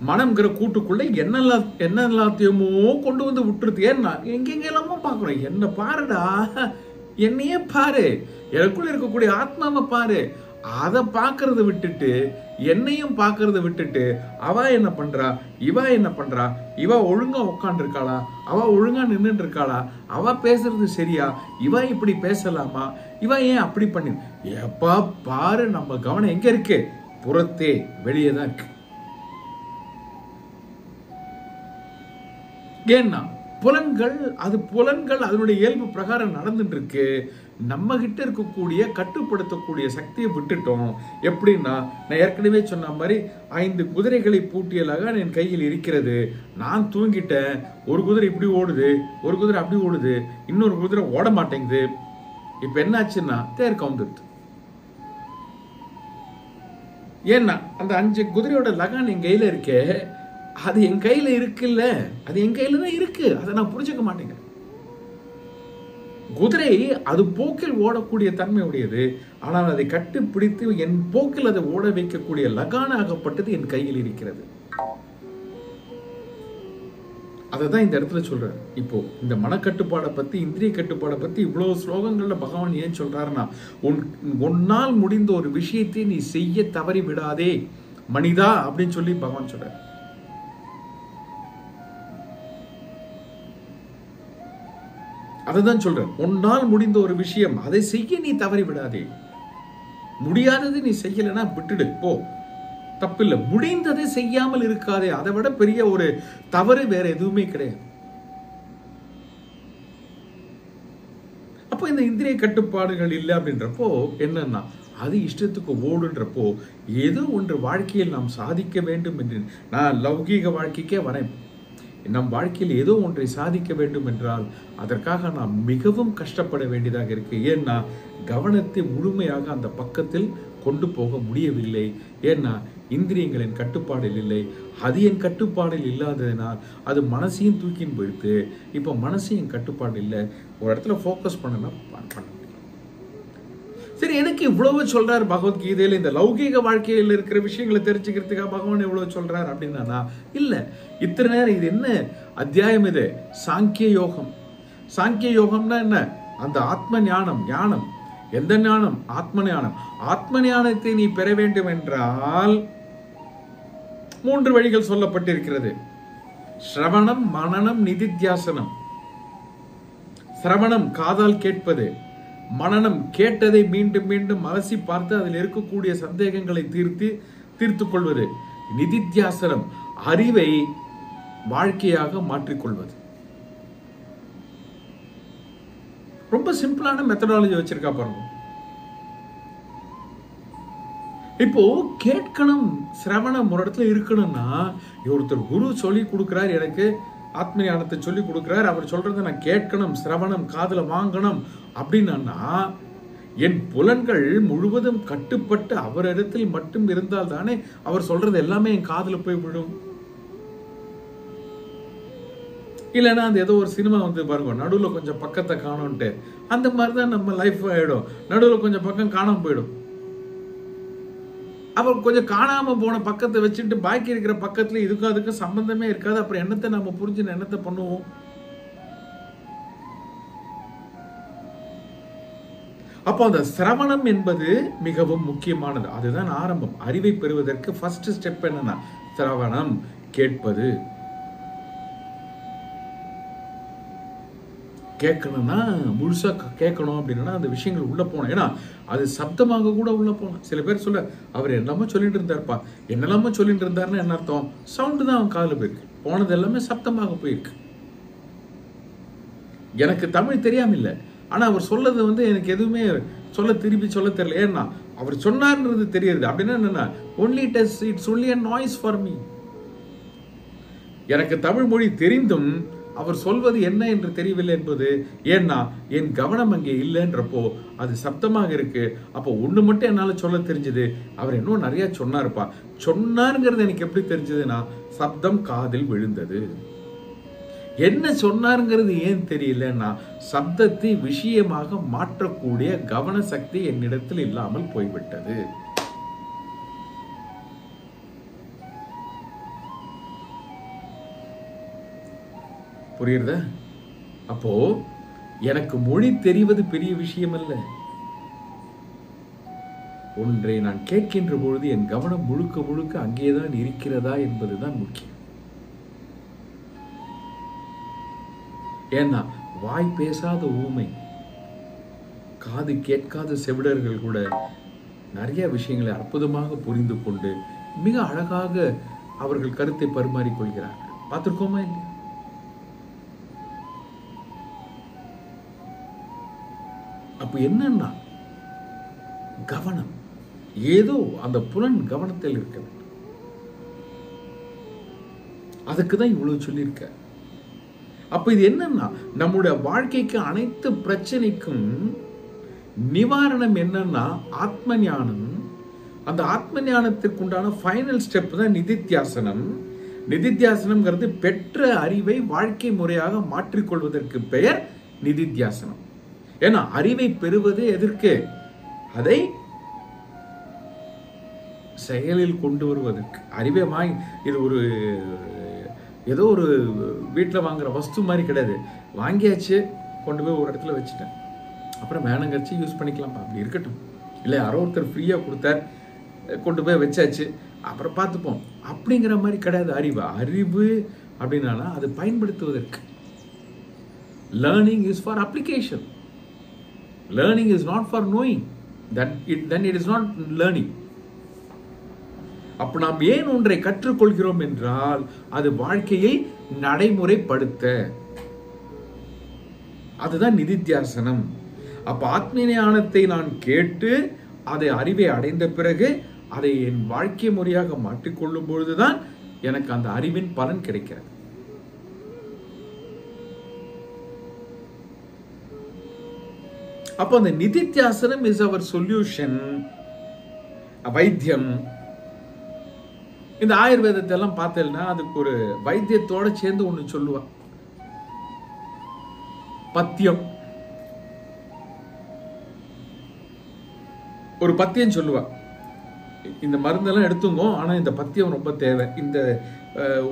மனம்ங்கிற கூட்டுக்குள்ள என்னெல்லாத்தையுமோ கொண்டு விட்டுருது. ஏன்னா எங்கெங்கெல்லாமோ பார்க்கணும். என்ன பாருடா, என்னையே பாரு, எனக்குள்ள இருக்கக்கூடிய ஆத்மாவை பாரு. அதை பார்க்கறத விட்டுட்டு என்னையும் பார்க்கறத விட்டுட்டு அவ என்ன பண்றா, இவ என்ன பண்றா, இவ ஒழுங்கா உட்காந்து இருக்காளா, அவ ஒழுங்கா நின்றுட்டு இருக்காளா, அவ பேசுறது சரியா, இவ இப்படி பேசலாமா, இவ ஏன் அப்படி பண்ணி, எப்பா பாரு நம்ம கவனம் எங்க இருக்கு? புறத்தே, வெளியே தான் இருக்கு. ஏன்னா புலன்கள் அதனுடைய இயல்பு பிரகாரம் நடந்துட்டு இருக்கு. நம்ம கிட்ட இருக்கக்கூடிய கட்டுப்படுத்தக்கூடிய சக்தியை விட்டுட்டோம். எப்படின்னா, நான் ஏற்கனவே சொன்ன மாதிரி 5 குதிரைகளை பூட்டிய லகான் என் கையில் இருக்கிறது. நான் தூங்கிட்டேன். ஒரு குதிரை இப்படி ஓடுது, ஒரு குதிரை அப்படி ஓடுது, இன்னொரு குதிரை ஓட மாட்டேங்குது. இப்ப என்னாச்சுன்னா தேர் கவுந்துருது. ஏன்னா அந்த 5 குதிரையோட லகான் என் கையில இருக்கே, அது என் கையில இருக்குல்ல, அது என் கையில தான் இருக்கு. அதை நான் புரிஞ்சுக்க மாட்டேங்கிறேன். குதிரை அது போக்கில் ஓடக்கூடிய தன்மை உடையது. ஆனால் அதை கட்டுப்பிடித்து என் போக்கில் அதை ஓட வைக்கக்கூடிய லகானாகப்பட்டது என் கையில் இருக்கிறது. அதை தான் இந்த இடத்துல சொல்றாரு. இப்போ இந்த மனக்கட்டுப்பாடை பத்தி, இந்திரிய கட்டுப்பாடை பத்தி இவ்வளவு ஸ்லோகங்கள்ல பகவான் ஏன் சொல்றாருன்னா, உன்னால் முடிந்த ஒரு விஷயத்தை நீ செய்ய தவறி விடாதே மனிதா அப்படின்னு சொல்லி பகவான் சொல்றாரு. அதான் சொல்றேன், உன்னால் முடிந்த ஒரு விஷயம் அதை செய்ய நீ தவறி விடாதே. முடியாதது நீ செய்யலன்னா விட்டுடு, போ, தப்பில்லை. முடிந்ததை செய்யாமல் இருக்காதே. அதை விட பெரிய ஒரு தவறு வேற எதுவுமே கிடையாது. அப்போ இந்த இந்திரிய கட்டுப்பாடுகள் இல்லை அப்படின்றப்போ என்னன்னா, அது இஷ்டத்துக்கு ஓடுன்றப்போ ஏதோ ஒன்று வாழ்க்கையில் நாம் சாதிக்க வேண்டும் என்று, நான் லௌகீக வாழ்க்கைக்கே வரேன். நம் வாழ்க்கையில் ஏதோ ஒன்றை சாதிக்க வேண்டும் என்றால் அதற்காக நாம் மிகவும் கஷ்டப்பட வேண்டியதாக இருக்கு. ஏன்னா கவனத்தை முழுமையாக அந்த பக்கத்தில் கொண்டு போக முடியவில்லை. ஏன்னா இந்திரியங்களின் கட்டுப்பாடில் இல்லை. அது என் கட்டுப்பாடில் இல்லாததினால் அது மனசையும் தூக்கின்னு போயிடுது. இப்போ மனசையும் கட்டுப்பாடு இல்லை. ஒரு இடத்துல ஃபோக்கஸ் பண்ண முடியும். சரி, எனக்கு இவ்வளவு சொல்றாரு பகவத்கீதையில, இந்த லௌகீக வாழ்க்கையில் இருக்கிற விஷயங்களை தெரிஞ்சுக்கிறதுக்காக பகவான் இவ்வளவு சொல்றாரு அப்படின்னா இல்ல. இத்தனை நேரம் இது என்ன அத்தியாயம்? இது சாங்கிய யோகம். சாங்கிய யோகம்னா என்ன? அந்த ஆத்ம ஞானம். ஞானம் எந்த ஞானம்? ஆத்ம ஞானம். ஆத்ம ஞானத்தை நீ பெற வேண்டும் என்றால் 3 வழிகள் சொல்லப்பட்டிருக்கிறது. ஸ்ரவணம், மனனம், நிதித்தியாசனம். சிரவணம் காதால் கேட்பது, மனனம் கேட்டதை மீண்டும் மீண்டும் அலசி பார்த்து அதில் இருக்கக்கூடிய சந்தேகங்களை தீர்த்துக் கொள்வது, நிதித்தியாசனம் அறிவை வாழ்க்கையாக மாற்றிக்கொள்வது. ரொம்ப சிம்பிளான மெத்தடாலஜி வச்சிருக்கா பாருங்க. இப்போ கேட்கணும், சிரவணம் ஒரு இடத்துல இருக்கணும்னா, ஒருத்தர் குரு சொல்லி கொடுக்கிறார், எனக்கு ஆத்ம ஞானத்தை சொல்லி கொடுக்கிறார், அவர் சொல்றதை நான் கேட்கணும், சிரவணம் காதுல வாங்கணும் அப்படின்னா என் புலன்கள் முழுவதும் கட்டுப்பட்டு அவரிடத்தில் மட்டும் இருந்தால் தானே அவர் சொல்றது எல்லாமே என் காதுல போய் விடும். இல்லைன்னா அந்த ஏதோ ஒரு சினிமா வந்து பாருங்க, நடுவில் கொஞ்சம் பக்கத்தை காணும்ட்டு, அந்த மாதிரி தான் நம்ம லைஃப் ஆயிடும். நடுவில் கொஞ்சம் பக்கம் காணாம போயிடும். அப்புறம் கொஞ்சம் காணாம போன பக்கத்தை வச்சுட்டு பாக்கி இருக்கிற பக்கத்துல இதுக்கும் அதுக்கும் சம்பந்தமே இருக்காது. அப்புறம் என்னத்தை நம்ம புரிஞ்சு என்னத்தை பண்ணுவோம்? அப்போ அந்த சிரவணம் என்பது மிகவும் முக்கியமானது. அதுதான் ஆரம்பம். அறிவை பெறுவதற்கு ஃபர்ஸ்ட் ஸ்டெப் என்னன்னா சிரவணம், கேட்பது. கேட்கணும்னா முழுசா கேட்கணும் அப்படின்னா அந்த விஷயங்கள் உள்ள போகணும். ஏன்னா அது சப்தமாக கூட உள்ள போகணும். சில பேர் சொல்ல, அவர் என்னெல்லாமோ சொல்லிட்டு இருந்தாருப்பா, என்னெல்லாமோ சொல்லிட்டு இருந்தாருன்னு என்ன அர்த்தம்? சவுண்டு தான் அவன் காதில் போயிருக்கு, போனது எல்லாமே சப்தமாக போயிருக்கு. எனக்கு தமிழ் தெரியாம இல்லை, ஆனா அவர் சொல்லது வந்து எனக்கு எதுவுமே திருப்பி சொல்ல தெரியல. ஏன்னா அவர் சொன்னார்ன்றது தெரியுது. அப்படின்னா என்னன்னா, it's only a noise for me. எனக்கு தமிழ் மொழி தெரிந்தும் அவர் சொல்வது என்ன என்று தெரியவில்லை என்பது ஏன்னா என் கவனம் அங்கே இல்லைன்றப்போ அது சப்தமாக இருக்கு. அப்போ ஒண்ணு மட்டும் என்னால சொல்ல தெரிஞ்சது, அவர் இன்னும் நிறைய சொன்னாருப்பா. சொன்னாருங்கிறது எனக்கு எப்படி தெரிஞ்சதுன்னா, சப்தம் காதில் விழுந்தது. என்ன சொன்னாருங்கிறது ஏன் தெரியலன்னா, சப்தத்தை விஷயமாக மாற்றக்கூடிய கவன சக்தி என்னிடத்தில் இல்லாமல் போய்விட்டது. புரியுறத? அப்போ எனக்கு மொழி தெரிவது பெரிய விஷயம் அல்ல. ஒன்றை நான் கேட்கின்ற பொழுது என் கவனம் முழுக்க முழுக்க அங்கேதான் இருக்கிறதா என்பதுதான் முக்கியம். ஏன்னா வாய் பேசாத ஊமை, காது கேட்காத செவிடர்கள் கூட நிறைய விஷயங்களை அற்புதமாக புரிந்து கொண்டு மிக அழகாக அவர்கள் கருத்தை பரிமாறிக்கொள்கிறார்கள். பார்த்திருக்கோமா இல்லையா? அப்ப என்னன்னா கவனம், ஏதோ அந்த புலன் கவனத்தில் இருக்க வேண்டும். அதுக்குதான் இவ்வளவு சொல்லியிருக்க. அப்ப இது என்னன்னா, நம்முடைய வாழ்க்கைக்கு அனைத்து பிரச்சனைக்கும் நிவாரணம் என்னன்னா ஆத்ம ஞானம். அந்த ஆத்ம ஞானத்திற்கு உண்டான ஃபைனல் ஸ்டெப் தான் நிதித்தியாசனம். நிதித்தியாசனம்ங்கிறது பெற்ற அறிவை வாழ்க்கை முறையாக மாற்றிக்கொள்வதற்கு பெயர் நிதித்தியாசனம். ஏன்னா அறிவை பெறுவது எதற்கு? அதை செயலில் கொண்டு வருவதற்கு. அறிவை இது ஒரு ஏதோ ஒரு வீட்டில் வாங்குற வஸ்து மாதிரி கிடையாது. வாங்கியாச்சு, கொண்டு போய் ஒரு இடத்துல வச்சுட்டேன், அப்புறம் வேணுங்கச்சு யூஸ் பண்ணிக்கலாம், அப்படி இருக்கட்டும். இல்லை யாரோ ஒருத்தர் ஃப்ரீயாக கொடுத்தார், கொண்டு போய் வச்சாச்சு, அப்புறம் பார்த்துப்போம் அப்படிங்கிற மாதிரி கிடையாது. அறிவு அப்படின்னா அது பயன்படுத்துவதற்கு. Learning is for application. Learning is not for knowing. Then it is not learning. அப்ப நாம் ஏன் ஒன்றை கற்றுக்கொள்கிறோம் என்றால் அது வாழ்க்கையை நடைமுறைப்படுத்த. அதுதான் நிதித்தியாசனம். அப்ப ஆத்ம ஞானத்தை நான் கேட்டு அதை அறிவை அடைந்த பிறகு அதை என் வாழ்க்கை முறையாக மாற்றிக்கொள்ளும் பொழுதுதான் எனக்கு அந்த அறிவின் பலன் கிடைக்கிறது. அப்போ அந்த நிதித்தியாசனம் இஸ் அவர் சொல்யூஷன். வைத்தியம், இந்த ஆயுர்வேதத்தை எல்லாம் பார்த்தேன்னா அதுக்கு ஒரு வைத்தியத்தோட சேர்ந்து ஒண்ணு சொல்லுவா, பத்தியம். ஒரு பத்தியம் சொல்லுவா, இந்த மருந்தெல்லாம் எடுத்துங்கோ, ஆனா இந்த பத்தியம் ரொம்ப தேவை. இந்த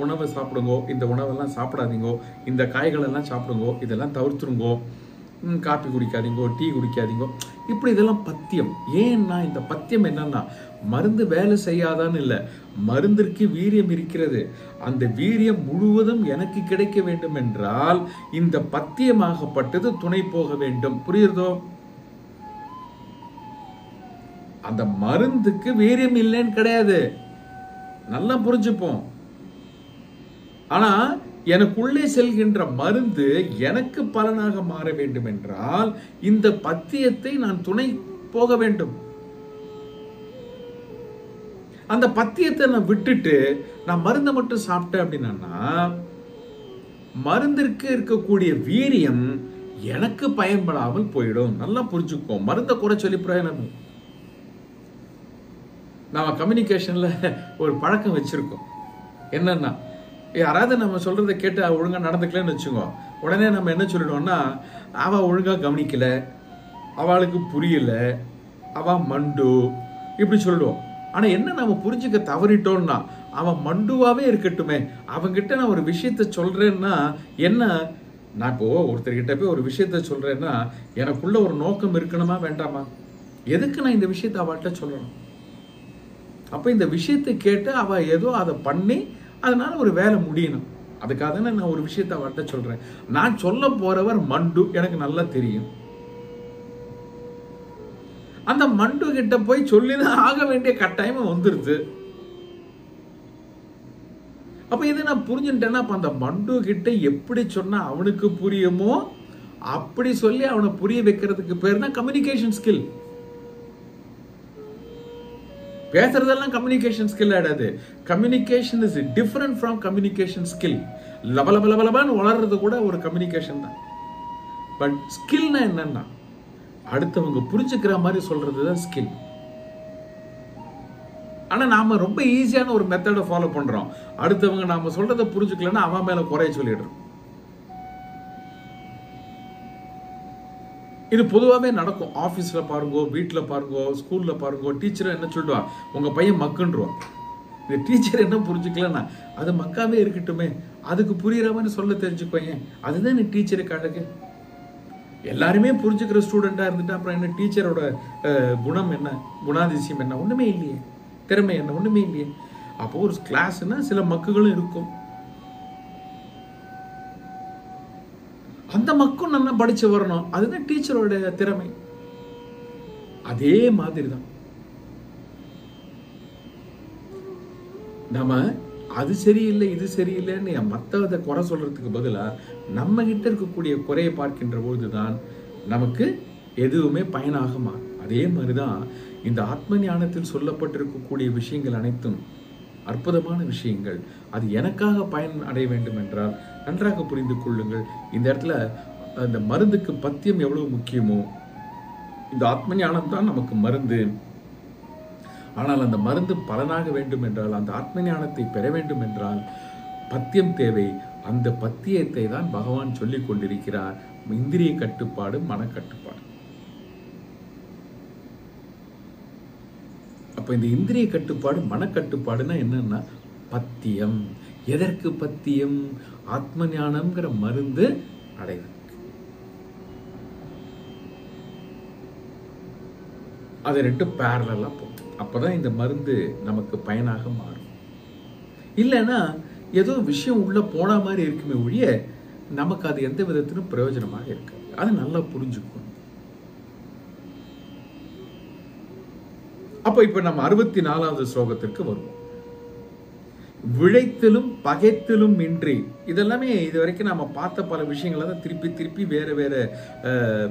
உணவை சாப்பிடுங்கோ, இந்த உணவெல்லாம் சாப்பிடாதீங்கோ, இந்த காய்கள் எல்லாம் சாப்பிடுங்கோ, இதெல்லாம் தவிர்த்துருங்கோ, காப்பி குடிக்காதீங்கோ, டீ குடிக்காதீங்கோ, இப்படி இதெல்லாம் பத்தியம். ஏன்னா இந்த பத்தியம் என்னன்னா மருந்து வேலை செய்யாதான்னு இல்லை, மருந்திற்கு வீரியம் இருக்கிறது. அந்த வீரியம் முழுவதும் எனக்கு கிடைக்க வேண்டும் என்றால் இந்த பத்தியமாகப்பட்டது துணை போக வேண்டும். புரியுறதோ? அந்த மருந்துக்கு வீரியம் இல்லைன்னு கிடையாது, நல்லா புரிஞ்சுப்போம். ஆனா எனக்குள்ளே செல்கின்ற மருந்து எனக்கு பலனாக மாற வேண்டும் என்றால் இந்த பத்தியத்தை நான் துணை போக வேண்டும். அந்த பத்தியத்தை நான் விட்டுட்டு நான் மருந்தை மட்டும் சாப்பிட்டேன் அப்படின்னா மருந்திற்கு இருக்கக்கூடிய வீரியம் எனக்கு பயன்படாமல் போயிடும். நல்லா புரிஞ்சுக்கோ. மருந்தை குறை சொல்லி பிரயோஜனம். நாம கம்யூனிகேஷன்ல ஒரு பழக்கம் வச்சிருக்கோம். என்னன்னா யாராவது நம்ம சொல்றதை கேட்டு ஒழுங்கா நடந்துக்கலன்னு வச்சுக்கோ, உடனே நம்ம என்ன சொல்லிடுவோம்னா, அவ ஒழுங்கா கவனிக்கல, அவளுக்கு புரியல, அவ மண்டு, இப்படி சொல்லிடுவோம். ஆனா என்ன நம்ம புரிஞ்சுக்க தவறிட்டோம்னா, அவன் மண்டுவாவே இருக்கட்டுமே, அவங்கிட்ட நான் ஒரு விஷயத்த சொல்றேன்னா என்ன, நான் இப்போ ஒருத்தர்கிட்ட போய் ஒரு விஷயத்த சொல்றேன்னா எனக்குள்ள ஒரு நோக்கம் இருக்கணுமா வேண்டாமா? எதுக்கு நான் இந்த விஷயத்த அவள்கிட்ட சொல்லணும்? அப்ப இந்த விஷயத்தை கேட்டு அவ ஏதோ அதை பண்ணி அதனால ஒரு வேலை முடியணும். அதுக்காக தானே நான் ஒரு விஷயத்த அவள்கிட்ட சொல்றேன். நான் சொல்ல போறவர் மண்டு, எனக்கு நல்லா தெரியும். அந்த மண்டு கிட்ட போய் சொல்லிதான் ஆக வேண்டிய கட்டாயம் வந்துருது. அப்ப இதை நான் புரிஞ்சுட்டேன்னா, அப்ப அந்த மண்டு கிட்ட எப்படி சொன்னா அவனுக்கு புரியுமோ அப்படி சொல்லி அவனை புரிய வைக்கிறதுக்கு பேர் தான் கம்யூனிகேஷன் ஸ்கில். பேசுறதெல்லாம் கம்யூனிகேஷன் ஸ்கில் ஆயிடாது. Communication is different from communication skill. லபலபலபலபான்னு வளர்றது கூட ஒரு கம்யூனிகேஷன் தான். பட் ஸ்கில்னா என்னன்னா, அடுத்தவங்க புரிஞ்சுக்கிற மாதிரி சொல்றதுதான் ஸ்கில். ஆனா நாம ரொம்ப ஈஸியான ஒரு மெத்தடை ஃபாலோ பண்றோம். அடுத்தவங்க நாம சொல்றதை புரிஞ்சுக்கலன்னா அவன் மேல குறைய சொல்லிடுறோம். இது பொதுவாகவே நடக்கும். ஆஃபீஸ்ல பாருங்க, வீட்டுல பாருங்க, ஸ்கூல்ல பாருங்க. டீச்சர் என்ன சொல்லுவான், உங்க பையன் மக்குன்றுவான். இந்த டீச்சர் என்ன புரிஞ்சுக்கலன்னா, அது மக்காவே இருக்கட்டுமே, அதுக்கு புரியுற மாதிரி சொல்ல தெரிஞ்சுக்கோங்க. அதுதான் நீ டீச்சருக்கு அழகு. எல்லாருமே புரிஞ்சுக்கிற ஸ்டூடெண்டா இருந்துட்டு அப்புறம் என்ன டீச்சரோட குணம் என்ன, குணாதிசயம் என்ன, ஒண்ணுமே இல்லையே. திறமை என்ன, ஒண்ணுமே இல்லையே. அப்போ ஒரு கிளாஸ்னா சில மக்குகளும் இருக்கும். அந்த மக்கும் நல்லா படிச்சு வரணும். அதுதான் டீச்சரோட திறமை. அதே மாதிரி தான் நம்ம அது சரியில்லை இது சரியில்லைன்னு மற்றதை குறை சொல்றதுக்கு பதிலா நம்ம கிட்ட இருக்கக்கூடிய குறையை பார்க்கின்ற பொழுதுதான் நமக்கு எதுவுமே பயனாக மாறும். அதே மாதிரிதான் இந்த ஆத்ம ஞானத்தில் சொல்லப்பட்டிருக்கக்கூடிய விஷயங்கள் அனைத்தும் அற்புதமான விஷயங்கள். அது எனக்காக பயன் அடைய வேண்டும் என்றால் நன்றாக புரிந்து கொள்ளுங்கள். இந்த இடத்துல அந்த மருந்துக்கு பத்தியம் எவ்வளவு முக்கியமோ, இந்த ஆத்ம ஞானம் தான் நமக்கு மருந்து. ஆனால் அந்த மருந்து பலனாக வேண்டும் என்றால், அந்த ஆத்ம ஞானத்தை பெற வேண்டும் என்றால் பத்தியம் தேவை. அந்த பத்தியத்தை தான் பகவான் சொல்லிக் கொண்டிருக்கிறார். இந்திரிய கட்டுப்பாடு, மனக்கட்டுப்பாடு. அப்ப இந்த இந்திரிய கட்டுப்பாடு, மனக்கட்டுப்பாடுன்னா என்னன்னா பத்தியம். எதற்கு பத்தியம்? ஆத்ம ஞானம்ங்கிற மருந்து அடைவது. அதை ரெண்டு பேரலா போகும். அப்பதான் இந்த மருந்து நமக்கு பயனாக மாறும். இல்லைன்னா ஏதோ விஷயம் உள்ள போன மாதிரி இருக்குமே ஒழிய நமக்கு அது எந்த விதத்திலும் பிரயோஜனமாக இருக்கு. அதை நல்லா புரிஞ்சுக்கணும். அப்ப இப்ப நம்ம 64வது ஸ்லோகத்திற்கு வருவோம். விழைத்திலும் பகைத்திலும் இன்றி. இதெல்லாமே இது வரைக்கும் நம்ம பார்த்த பல விஷயங்களை தான் திருப்பி திருப்பி வேற வேற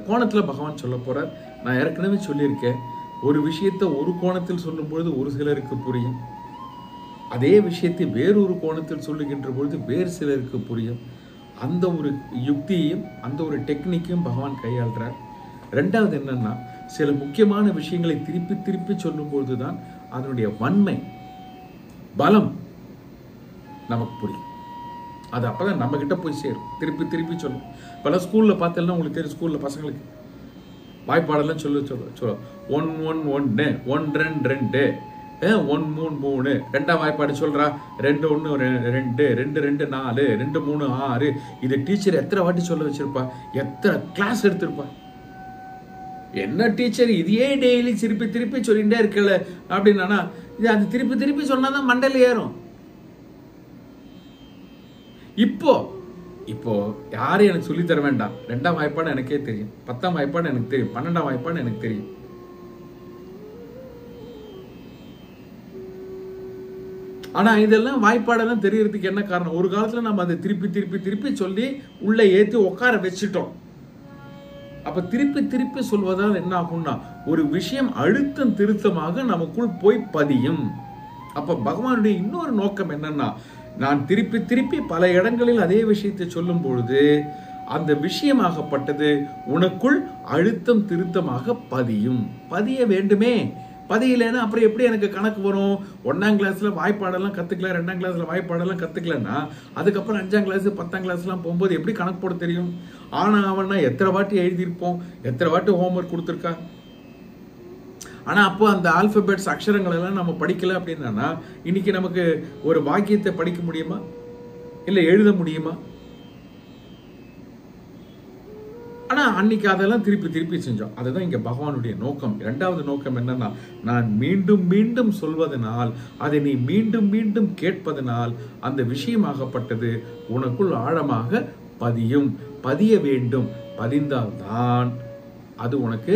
கோணத்துல பகவான் சொல்ல போறார். நான் ஏற்கனவே சொல்லியிருக்கேன், ஒரு விஷயத்தை ஒரு கோணத்தில் சொல்லும் பொழுது ஒரு சிலருக்கு புரியும். அதே விஷயத்தை வேறொரு கோணத்தில் சொல்லுகின்ற பொழுது வேறு சிலருக்கு புரியும். அந்த ஒரு யுக்தியையும் அந்த ஒரு டெக்னிக்கையும் பகவான் கையாள்றார். ரெண்டாவது என்னன்னா, சில முக்கியமான விஷயங்களை திருப்பி திருப்பி சொல்லும் பொழுதுதான் அதனுடைய வன்மை, பலம் நமக்கு புரியும். அது அப்பதான் நம்ம கிட்ட போய் சேரும். திருப்பி திருப்பி சொல்லும். பல ஸ்கூல்ல பார்த்தேன்னா உங்களுக்கு தெரியும், ஸ்கூல்ல பசங்களுக்கு வாய்ப்பாடெல்லாம் சொல்ல 1 1 1 1 2 2 1 3 3 ரெண்டாம் வாய்ப்பாடு சொல்றா 2 1 2 2 2 4 2 3 6. இது டீச்சர் எத்தனை வாட்டி சொல்ல வச்சிருப்பா, எத்தனை கிளாஸ் எடுத்திருப்பா. என்ன டீச்சர் இதையே டெய்லி திருப்பி திருப்பி சொல்லிட்டே இருக்கல அப்படின்னா, இது அது திருப்பி திருப்பி சொன்னாதான் மண்டையில ஏறும். இப்போ இப்போ யாரும் எனக்கு சொல்லி தர வேண்டாம். 2ஆம் வாய்ப்பாடு எனக்கே தெரியும், 10ஆம் வாய்ப்பாடு எனக்கு தெரியும், 12ஆம் வாய்ப்பாடு எனக்கு தெரியும். ஆனா இதெல்லாம் வாய்ப்பாடெல்லாம் தெரியறதுக்கு என்ன காரணம்? ஒரு காலத்துல நம்ம அதை திருப்பி திருப்பி திருப்பி சொல்லி உள்ள ஏத்தி உட்கார வச்சுட்டோம். அப்ப திருப்பி திருப்பி சொல்வதால் என்ன ஆகும்னா, ஒரு விஷயம் அழுத்தம் திருத்தமாக நமக்குள் போய் பதியும். அப்ப பகவானுடைய இன்னொரு நோக்கம் என்னன்னா, நான் திருப்பி திருப்பி பல இடங்களில் அதே விஷயத்தை சொல்லும் பொழுது அந்த விஷயமாகப்பட்டது உனக்குள் அழுத்தம் திருத்தமாக பதியும். பதிய வேண்டுமே, பதியலைன்னா அப்புறம் எப்படி எனக்கு கணக்கு வரும்? 1ஆம் கிளாஸ்ல வாய்ப்பாடெல்லாம் கத்துக்கல, 2ஆம் கிளாஸ்ல வாய்ப்பாடெல்லாம் கத்துக்கலன்னா அதுக்கப்புறம் 5ஆம் கிளாஸ் 10ஆம் கிளாஸ்லாம் போகும்போது எப்படி கணக்கு போட தெரியும்? ஆனா அவனா எத்தனை வாட்டி எழுதியிருப்போம், எத்தனை வாட்டி ஹோம்ஒர்க் கொடுத்துருக்கா. ஆனா அப்போ அந்த ஆல்பபெட்ஸ் அக்ஷரங்கள் எல்லாம் நம்ம படிக்கல அப்படின்னா இன்னைக்கு நமக்கு ஒரு வாக்கியத்தை படிக்க முடியுமா, இல்ல எழுத முடியுமா? ஆனா அன்னைக்கு அதெல்லாம் திருப்பி திருப்பி செஞ்சோம். அதுதான் இங்க பகவானுடைய நோக்கம். இரண்டாவது நோக்கம் என்னன்னா, நான் மீண்டும் மீண்டும் சொல்வதனால், அதை நீ மீண்டும் மீண்டும் கேட்பதனால் அந்த விஷயமாகப்பட்டது உனக்குள் ஆழமாக பதியும், பதிய வேண்டும். பதிந்தால்தான் அது உனக்கு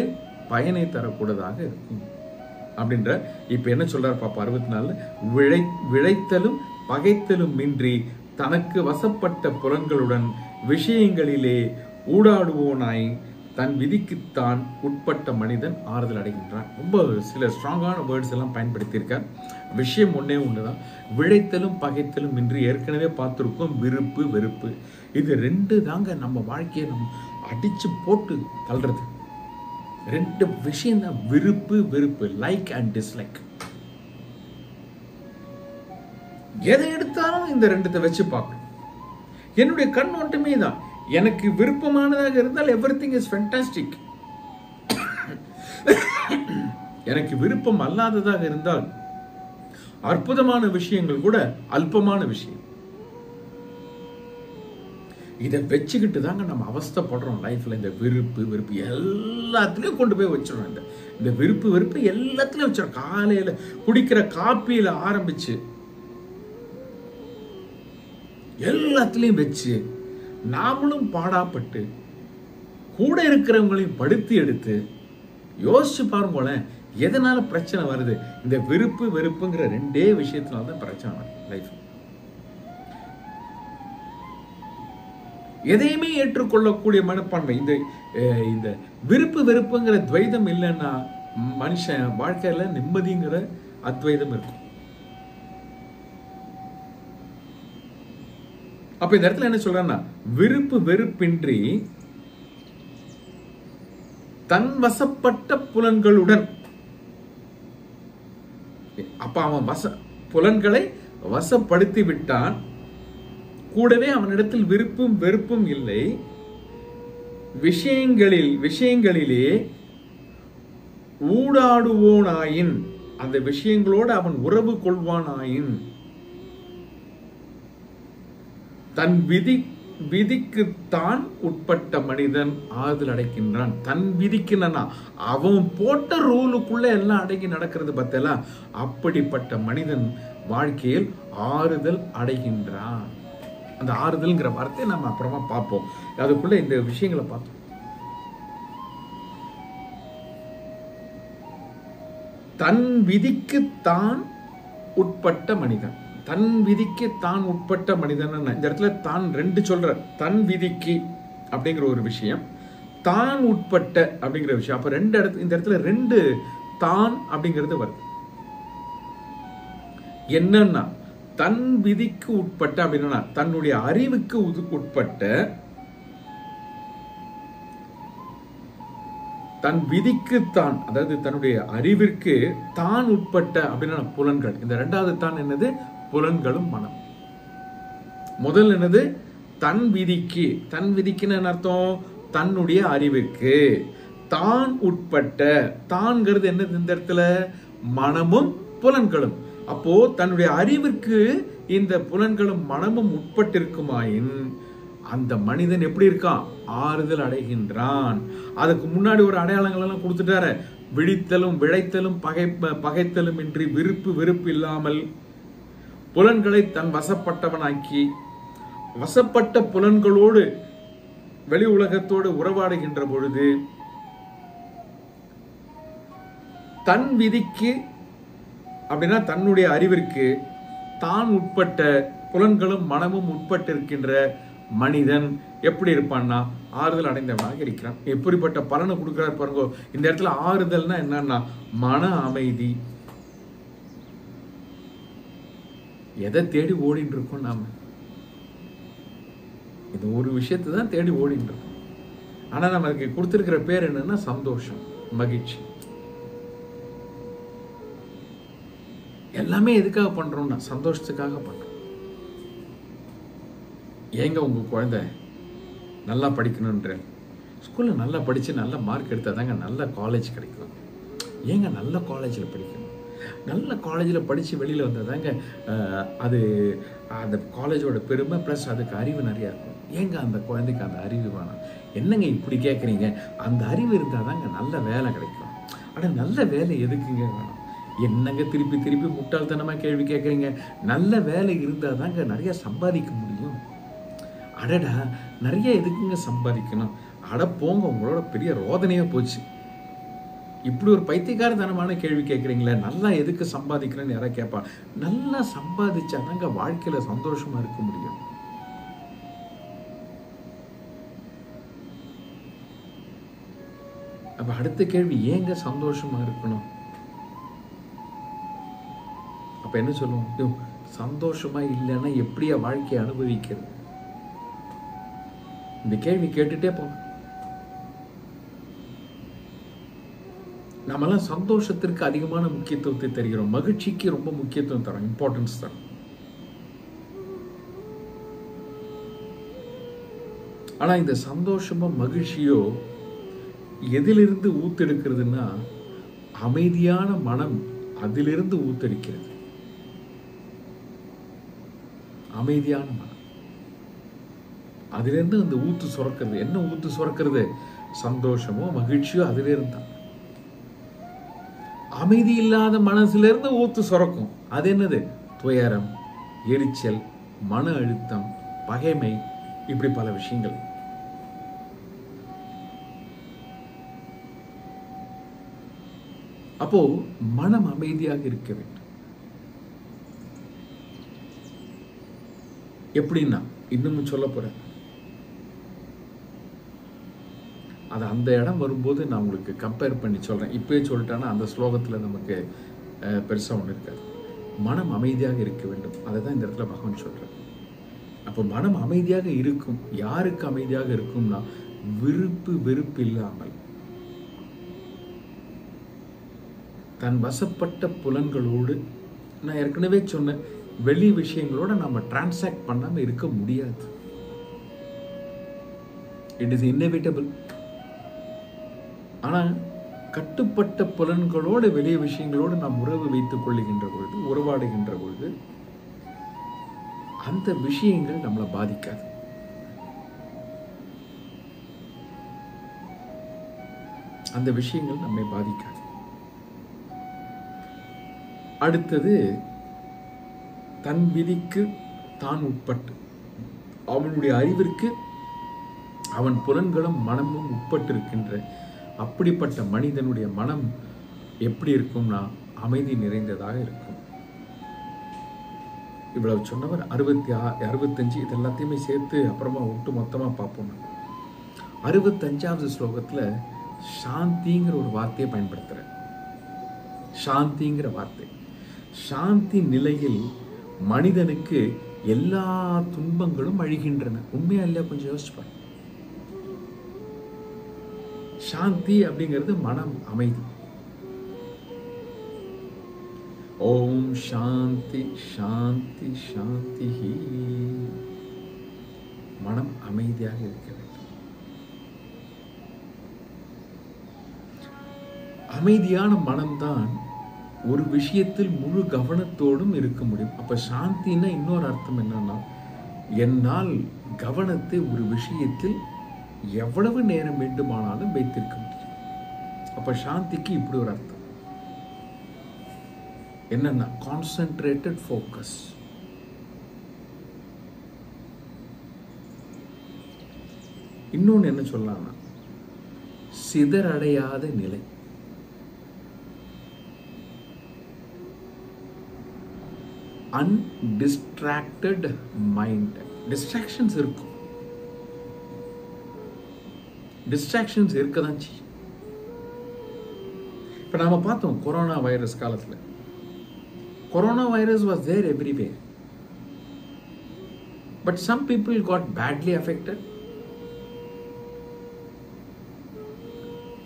பயனை தரக்கூடதாக இருக்கும் அப்படின்ற. இப்ப என்ன சொல்றாரு பாப்பா 64, விழைத்தலும் பகைத்தலும் இன்றி தனக்கு வசப்பட்ட புலன்களுடன் விஷயங்களிலே ஊடாடுவோனாய் தன் விதிக்குத்தான் உட்பட்ட மனிதன் ஆறுதல் அடைகின்றான். ரொம்ப சில ஸ்ட்ராங்கான வேர்ட்ஸ் எல்லாம் பயன்படுத்தியிருக்கார். விஷயம் ஒன்னே ஒண்ணுதான், விழைத்தலும் பகைத்தலும் இன்றி. ஏற்கனவே பார்த்திருக்கோம் விருப்பு வெறுப்பு. இது ரெண்டு தாங்க நம்ம வாழ்க்கையை நம்ம அடிச்சு போட்டு தள்ளுறது. ரெண்டு விஷயம் தான், விருப்பு வெறுப்பு, லைக் அண்ட் டிஸ்லைக். எதை எடுத்தாலும் இந்த ரெண்டுத்தை வச்சு பார்க்கணும். என்னுடைய கண்ணோட்டமே தான், எனக்கு விருப்பமானதாக இருந்தால் எவ்ரிதிங் இஸ் ஃபேண்டாஸ்டிக். எனக்கு விருப்பம் அல்லாததாக இருந்தால் அற்புதமான விஷயங்கள் கூட அல்பமான விஷயம். இதை வச்சுக்கிட்டு தாங்க நம்ம அவஸ்தைப்படுறோம் லைஃப்ல. இந்த விருப்பு வெறுப்பு எல்லாத்துலயும் கொண்டு போய் வச்சிடறோம். இந்த விருப்பு வெறுப்பு எல்லாத்துலயும் வச்சிடறோம். காலையில குடிக்கிற காப்பியில ஆரம்பிச்சு எல்லாத்துலயும் வச்சு நாமளும் பாடாப்பட்டு கூட இருக்கிறவங்களையும் படுத்தி எடுத்து யோசிச்சு பாருங்களேன், எதனால பிரச்சனை வருது? இந்த விருப்பு வெறுப்புங்கிற ரெண்டே விஷயத்தினால்தான் பிரச்சனை வருது லைஃப். எதையுமே ஏற்றுக்கொள்ளக்கூடிய மனப்பான்மை, இந்த விருப்பு வெறுப்புங்கிற துவைதம் இல்லைன்னா மனுஷன் வாழ்க்கையில நிம்மதிங்கிற அத்வைதம் இருக்கும். அப்ப இந்த இடத்துல என்ன சொல்றேன்னா, விருப்பு வெறுப்பின்றி தன் வசப்பட்ட புலன்களுடன். அப்ப அவன் புலன்களை வசப்படுத்தி விட்டான். கூடவே அவனிடத்தில் விருப்பும் வெறுப்பும் இல்லை. விஷயங்களிலே ஊடாடுவோனாயின், அந்த விஷயங்களோடு அவன் உறவு கொள்வானாயின் தன் விதிக்கு தான் உட்பட்ட மனிதன் ஆறுதல் அடைக்கின்றான். தன் விதிக்குன்னா அவன் போட்ட ரூலுக்குள்ள எல்லாம் அடங்கி நடக்கிறது பார்த்தல, அப்படிப்பட்ட மனிதன் வாழ்க்கையில் ஆறுதல் அடைகின்றான். அந்த ஆறுதல்ங்கிற வார்த்தையை நம்ம அப்புறமா பார்ப்போம். அதுக்குள்ள இந்த விஷயங்களை பார்த்தோம். தன் விதிக்கு தான் உட்பட்ட மனிதன். தன் விதிக்கு தான் உட்பட்ட மனிதன். இந்த இடத்துல தான் ரெண்டு சொல்ற, தன் விதிக்கு அப்படிங்கிற ஒரு விஷயம், தான் உட்பட்ட அப்படிங்கிற விஷயம். அப்ப ரெண்டு இடத்துல, இந்த இடத்துல ரெண்டு தான் அப்படிங்கிறது வருது. என்னன்னா, தன் விதிக்கு உட்பட்ட அப்படின்னா தன்னுடைய அறிவுக்கு உட்பட்ட, தன் விதிக்கு தான், அதாவது தன்னுடைய அறிவிற்கு தான் உட்பட்ட அப்படின்னா புலன்கள். இந்த ரெண்டாவது தான் என்னது? புலன்களும் மனம். முதல் என்னது? தன் விதிக்கு. தன் விதிக்குன்னு என்ன அர்த்தம்? தன்னுடைய அறிவிற்கு தான் உட்பட்ட. தான்ங்கிறது என்னது இந்த இடத்துல? மனமும் புலன்களும். அப்போ தன்னுடைய அறிவிற்கு இந்த புலன்களும் மனமும் உட்பட்டிருக்குமாயின் அந்த மனிதன் எப்படி இருக்கான்? ஆறுதல் அடைகின்றான். அதுக்கு முன்னாடி ஒரு அடையாளங்கள் எல்லாம் கொடுத்துட்டாரு. விழித்தலும் விழைத்தலும் பகைத்தலும் இன்றி விருப்பு வெறுப்பு இல்லாமல் புலன்களை தன் வசப்பட்டவனாக்கி, வசப்பட்ட புலன்களோடு வெளி உலகத்தோடு உறவாடுகின்ற பொழுது தன் விதிக்கு அப்படின்னா தன்னுடைய அறிவிற்கு தான் உட்பட்ட புலன்களும் மனமும் உட்பட்டிருக்கின்ற மனிதன் எப்படி இருப்பான்னா ஆறுதல் அடைந்தவனாக இருக்கிறான். எப்படிப்பட்ட பலனை கொடுக்கிறார் பாருங்க. இந்த இடத்துல ஆறுதல்னா என்னன்னா மன அமைதி. எதை தேடி ஓடிட்டு இருக்கோம் நாம? இது ஒரு விஷயத்தை தான் தேடி ஓடிட்டு இருக்கோம். ஆனா நமக்கு கொடுத்திருக்கிற பேர் என்னன்னா சந்தோஷம், மகிழ்ச்சி. எல்லாமே எதுக்காக பண்றோம்னா சந்தோஷத்துக்காக பண்றோம். ஏங்க உங்க குழந்தை நல்லா படிக்கணுன்ற ஸ்கூல்ல நல்லா படிச்சு நல்ல மார்க் எடுத்தாதாங்க நல்ல காலேஜ் கிடைக்கும். ஏங்க நல்ல காலேஜில் படிக்கணும், நல்ல காலேஜில் படித்து வெளியில் வந்தாதாங்க அது அந்த காலேஜோட பெருமை, ப்ளஸ் அதுக்கு அறிவு நிறையா இருக்கும். ஏங்க அந்த குழந்தைக்கு அந்த அறிவு வேணாம்? என்னங்க இப்படி கேட்குறீங்க? அந்த அறிவு இருந்தால் தாங்க நல்ல வேலை கிடைக்கும். ஆனால் நல்ல வேலை எதுக்குங்க வேணும்? என்னங்க திருப்பி திருப்பி முட்டாள்தனமாக கேள்வி கேட்குறீங்க? நல்ல வேலை இருந்தால் தாங்க நிறையா சம்பாதிக்க முடியும். அடடா, நிறைய எதுக்குங்க சம்பாதிக்கணும்? அட போங்க, உங்களோட பெரிய ரோதனையாக போச்சு. இப்படி ஒரு பைத்தியக்காரத்தனமான கேள்வி கேட்குறீங்களே. நல்லா எதுக்கு சம்பாதிக்கிறேன்னு யாராவது கேட்பா? நல்லா சம்பாதிச்சாதாங்க வாழ்க்கையில சந்தோஷமா இருக்க முடியும். அப்ப அடுத்த கேள்வி, ஏங்க சந்தோஷமா இருக்கணும்? அப்ப என்ன சொல்லுவோம்? சந்தோஷமா இல்லைன்னா எப்படியா வாழ்க்கையை அனுபவிக்கிறது? இந்த கேள்வி கேட்டுட்டே போ. நம்மெல்லாம் சந்தோஷத்திற்கு அதிகமான முக்கியத்துவத்தை தருகிறோம், மகிழ்ச்சிக்கு ரொம்ப முக்கியத்துவம் தரோம், இம்பார்ட்டன்ஸ் தரோம். ஆனா இந்த சந்தோஷமோ மகிழ்ச்சியோ எதிலிருந்து ஊத்தெடுக்கிறதுனா, அமைதியான மனம் அதிலிருந்து ஊத்தெடுக்கிறது. அமைதியான மனம் அதிலிருந்து அந்த ஊத்து சுரக்கிறது. என்ன ஊத்து சுரக்கிறது? சந்தோஷமோ மகிழ்ச்சியோ அதிலிருந்து தான். அமைதி இல்லாத மனசிலிருந்து ஊத்து சுரக்கும். அது என்னது? துயரம், எரிச்சல், மன அழுத்தம், பகைமை, இப்படி பல விஷயங்கள். அப்போ மனம் அமைதியாக இருக்க வேண்டும். எப்படின்னா, இன்னும் சொல்ல போறேன். அது அந்த இடம் வரும்போது நான் உங்களுக்கு கம்பேர் பண்ணி சொல்றேன். இப்பயே சொல்லிட்டேன்னா அந்த ஸ்லோகத்துல நமக்கு பெருசா ஒண்ணு இருக்காது. மனம் அமைதியாக இருக்க வேண்டும். அதை தான் இந்த இடத்துல பகவான் சொல்றேன். அப்போ மனம் அமைதியாக இருக்கும். யாருக்கு அமைதியாக இருக்கும்னா, விருப்பு வெறுப்பு இல்லாமல் தன் வசப்பட்ட புலன்களோடு, நான் ஏற்கனவே சொன்ன வெளி விஷயங்களோட நம்ம டிரான்சாக்ட் பண்ணாம இருக்க முடியாது. It is inevitable. ஆனா கட்டுப்பட்ட புலன்களோடு வெளிய விஷயங்களோடு நாம் உறவு வைத்துக் கொள்ளுகின்ற பொழுது, உறவாடுகின்ற பொழுது, அந்த விஷயங்கள் நம்மளை பாதிக்காது. அந்த விஷயங்கள் நம்மை பாதிக்காது. அடுத்தது, தன் விதிக்கு தான் உட்பட்டு, அவனுடைய அறிவிற்கு அவன் புலன்களும் மனமும் உட்பட்டிருக்கின்ற அப்படிப்பட்ட மனிதனுடைய மனம் எப்படி இருக்கும்னா, அமைதி நிறைந்ததாக இருக்கும். இவ்வளவு சொன்னவர் 65 இது எல்லாத்தையுமே சேர்த்து அப்புறமா ஒட்டு மொத்தமா பார்ப்போம். 65வது ஸ்லோகத்துல சாந்திங்கிற ஒரு வார்த்தையை பயன்படுத்துற. சாந்திங்கிற வார்த்தை, சாந்தி நிலையில் மனிதனுக்கு எல்லா துன்பங்களும் அழிகின்றன. உண்மையா இல்லையா? கொஞ்சம் யோசிச்சு பாருங்க. சாந்தி அப்படிங்கிறது மனம் அமைதி. ஓம் சாந்தி சாந்தி சாந்தி. மனம் அமைதியாக இருக்க வேண்டும். அமைதியான மனம்தான் ஒரு விஷயத்தில் முழு கவனத்தோடும் இருக்க முடியும். அப்ப சாந்தின்னா இன்னொரு அர்த்தம் என்னன்னா, என்னால் கவனத்தை ஒரு விஷயத்தில் எவ்வளவு நேரம் வேண்டுமானாலும் வைத்திருக்க முடியும். அப்ப சாந்திக்கு இப்படி ஒரு அர்த்தம் என்னன்னா, கான்சென்ட்ரேட்டட் ஃபோக்கஸ். இன்னொன்னு என்ன சொல்லலாம்னா, சிதறடையாத நிலை. அன்டிஸ்ட்ராக்டட் மைண்ட். டிஸ்ட்ராக்ஷன்ஸ் இருக்கும், டிஸ்ட்ராக்ஷன்ஸ் இருக்கதான் செய்யும். இப்ப நாம பார்த்தோம் கொரோனா வைரஸ் காலத்துல, corona virus was there everywhere, but some people got badly affected.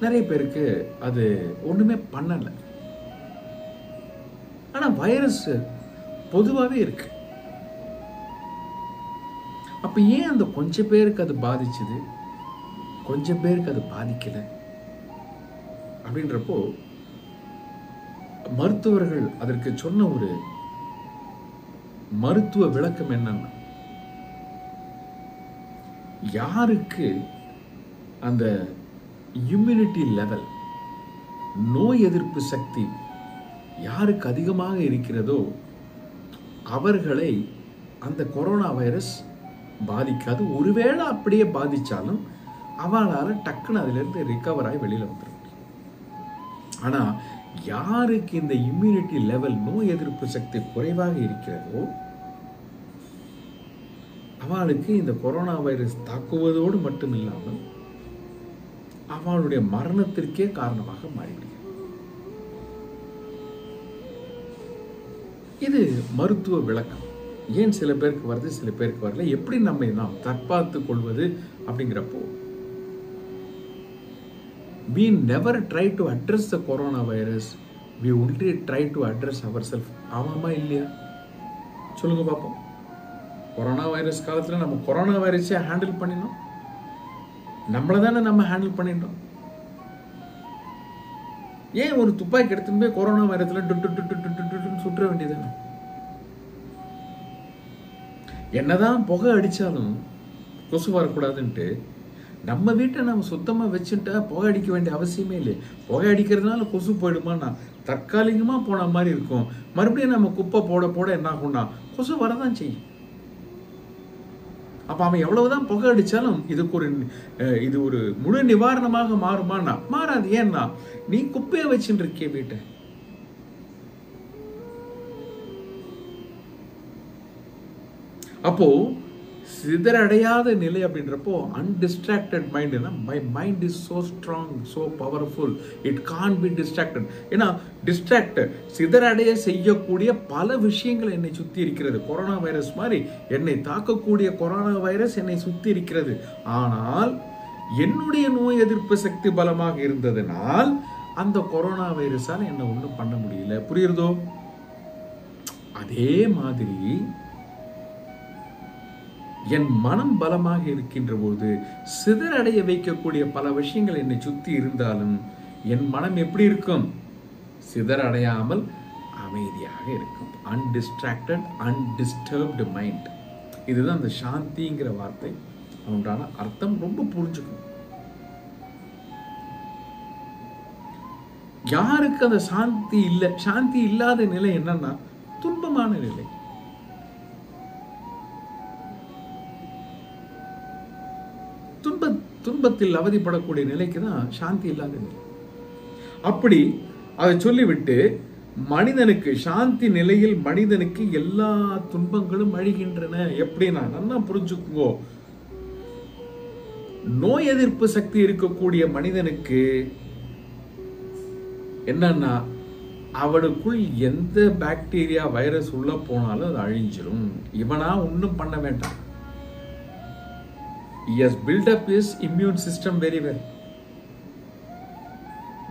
நிறைய பேருக்கு அது ஒண்ணுமே பண்ணல. ஆனா வைரஸ் பொதுவாகவே இருக்கு. அப்ப ஏன் அந்த கொஞ்சம் பேருக்கு அது பாதிச்சுது, கொஞ்சம் பேருக்கு அது பாதிக்கல அப்படின்றப்போ மருத்துவர்கள் அதற்கு சொன்ன ஒரு மருத்துவ விளக்கம் என்னன்னா, யாருக்கு அந்த இம்யூனிட்டி லெவல், நோய் எதிர்ப்பு சக்தி யாருக்கு அதிகமாக இருக்கிறதோ அவர்களை அந்த கொரோனா வைரஸ் பாதிக்காது. ஒருவேளை அப்படியே பாதிச்சாலும் அவளால டக்குன்னு அதிலிருந்து ரிகவர் ஆகி வெளியில வந்துட முடியும். ஆனா யாருக்கு இந்த இம்யூனிட்டி லெவல், நோய் எதிர்ப்பு சக்தி குறைவாக இருக்கிறதோ அவளுக்கு இந்த கொரோனா வைரஸ் தாக்குவதோடு மட்டும் இல்லாமல் அவளுடைய மரணத்திற்கே காரணமாக மாறிவிடுகிறது. இது மருத்துவ விளக்கம். ஏன் சில பேருக்கு வருது, சில பேருக்கு வரல, எப்படி நாம் தற்பார்த்துக் கொள்வது அப்படிங்கிறப்போ, we never try to address the coronavirus, we only try to address ourselves. ஆமாமா இல்லையா சொல்லுங்க பாப்போம். கொரோனா வைரஸ் காலத்துல நம்ம கொரோனா வைரஸை ஹேண்டில் பண்ணினோம், நம்மளதானே நம்ம ஹேண்டில் பண்ணிட்டோம். ஏன் ஒரு துப்பாக்கி எடுத்துன்னு போய் கொரோனா வைரஸ்ல சுற்ற வேண்டியதானே? என்னதான் புகை அடிச்சாலும் கொசு வரக்கூடாதுன்ட்டு நம்ம வீட்டை நம்ம சுத்தமா வச்சுட்டா புகை அடிக்க வேண்டிய அவசியமே இல்லை. புகை அடிக்கிறதுனால கொசு போயிடுமான்னா தற்காலிகமா போன மாதிரி இருக்கும். மறுபடியும் நம்ம குப்பை போட போட என்ன ஆகும்னா கொசு வரதான் செய்யும். அப்ப அவன் எவ்வளவுதான் புகை அடிச்சாலும் இது ஒரு முழு நிவாரணமாக மாறுமான்னா மாறாது. ஏன்னா நீ குப்பையை வச்சுட்டு இருக்கிய வீட்டை. அப்போ சிதறடையாத நிலை அப்படின்றப்போ undistracted mind, my mind is so strong, so powerful, it can be distracted. ஏன்னா டிஸ்ட்ராக்டட், சிதறடைய செய்யக்கூடிய பல விஷயங்கள் என்னை சுத்தி இருக்கிறது. கொரோனா வைரஸ் மாதிரி என்னை தாக்கக்கூடிய கொரோனா வைரஸ் என்னை சுத்தி இருக்கிறது. ஆனால் என்னுடைய நோய் எதிர்ப்பு சக்தி பலமாக இருந்ததனால் அந்த கொரோனா வைரஸால் என்ன ஒன்றும் பண்ண முடியல. புரியுறதோ? அதே மாதிரி என் மனம் பலமாக இருக்கின்ற போது சிதறடைய வைக்கக்கூடிய பல விஷயங்கள் என்னை சுத்தி இருந்தாலும் என் மனம் எப்படி இருக்கும்? சிதறடையாமல் அமைதியாக இருக்கும். அன்டிஸ்ட்ராக்டட், அன்டிஸ்டர்ப்டு மைண்ட். இதுதான் அந்த சாந்திங்கிற வார்த்தை. உண்டான அர்த்தம் ரொம்ப புரிஞ்சுக்கணும். யாருக்கு அந்த சாந்தி இல்லை, சாந்தி இல்லாத நிலை என்னன்னா துன்பமான நிலை. துன்பத்தில் அவதிப்படக்கூடிய நிலைக்கு தான் சாந்தி இல்லாத நிலை. அப்படி அதை சொல்லிவிட்டு மனிதனுக்கு சாந்தி நிலையில் மனிதனுக்கு எல்லா துன்பங்களும் அழிகின்றன. எப்படின்னா நல்லா புரிஞ்சுக்கோ, நோய் எதிர்ப்பு சக்தி இருக்கக்கூடிய மனிதனுக்கு என்னன்னா அவனுக்குள் எந்த பாக்டீரியா வைரஸ் உள்ள போனாலும் அது அழிஞ்சிரும். இவனா ஒன்றும் பண்ண வேண்டாம். He has built up his immune system very well.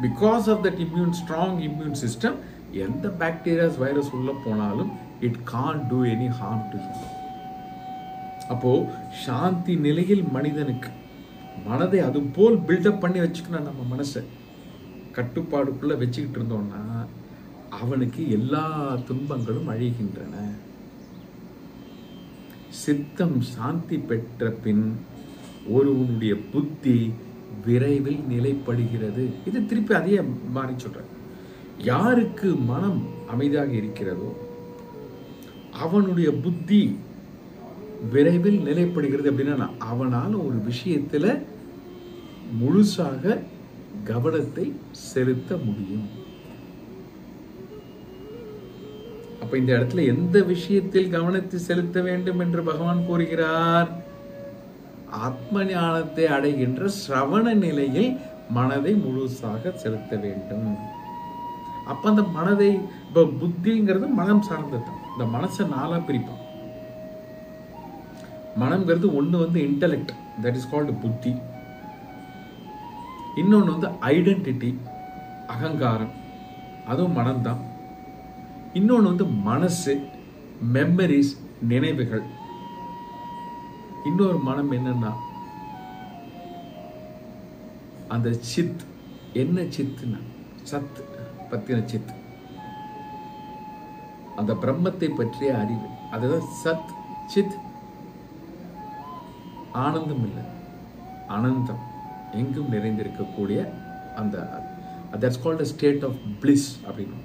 Because of that strong immune system, எந்த பாக்டீரியாஸ் வைரஸ் உள்ள போனாலும் it can't do any harm to him. அப்போ சாந்தி நிலையில் மனிதனுக்கு மனதை அது போல் பில்டப் பண்ணி வச்சுக்கணும். நம்ம மனசை கட்டுப்பாடுக்குள்ள வச்சுக்கிட்டு இருந்தோம்னா அவனுக்கு எல்லா துன்பங்களும் அழிகின்றன. சித்தம் சாந்தி பெற்ற பின் ஒருவனுடைய புத்தி விரைவில் நிலைப்படுகிறது. இது திருப்பி அதையே மாறி சொல்ற. யாருக்கு மனம் அமைதியாக இருக்கிறதோ அவனுடைய புத்தி விரைவில் நிலைப்படுகிறது. அப்படின்னா அவனால ஒரு விஷயத்துல முழுசாக கவனத்தை செலுத்த முடியும். அப்ப இந்த இடத்துல எந்த விஷயத்தில் கவனத்தை செலுத்த வேண்டும் என்று பகவான் கூறுகிறார்? ஆத்ம ஞானத்தை அடைகின்ற சிரவண நிலையில் மனதை முழுசாக செலுத்த வேண்டும். அப்ப அந்த மனதை, இப்ப புத்திங்கிறது மனம் சார்ந்தது. இந்த மனசை நாலா பிரிப்போம். மனம்ங்கிறது ஒண்ணு இன்டெலெக்ட், தட் இஸ் கால்டு புத்தி. இன்னொன்னு ஐடென்டிட்டி, அகங்காரம், அதுவும் மனம்தான். இன்னொன்று வந்து மனசு, மெமரிஸ், நினைவுகள். இன்னொரு மனம் என்னன்னா அந்த சித். என்ன சித்துனா சத் பத்தின சித், அந்த பிரம்மத்தை பற்றிய அறிவு. அதுதான் சத் சித். ஆனந்தம் இல்லை, அனந்தம், எங்கும் நிறைந்திருக்கக்கூடிய அந்த that's called a state of bliss அப்படின்னு.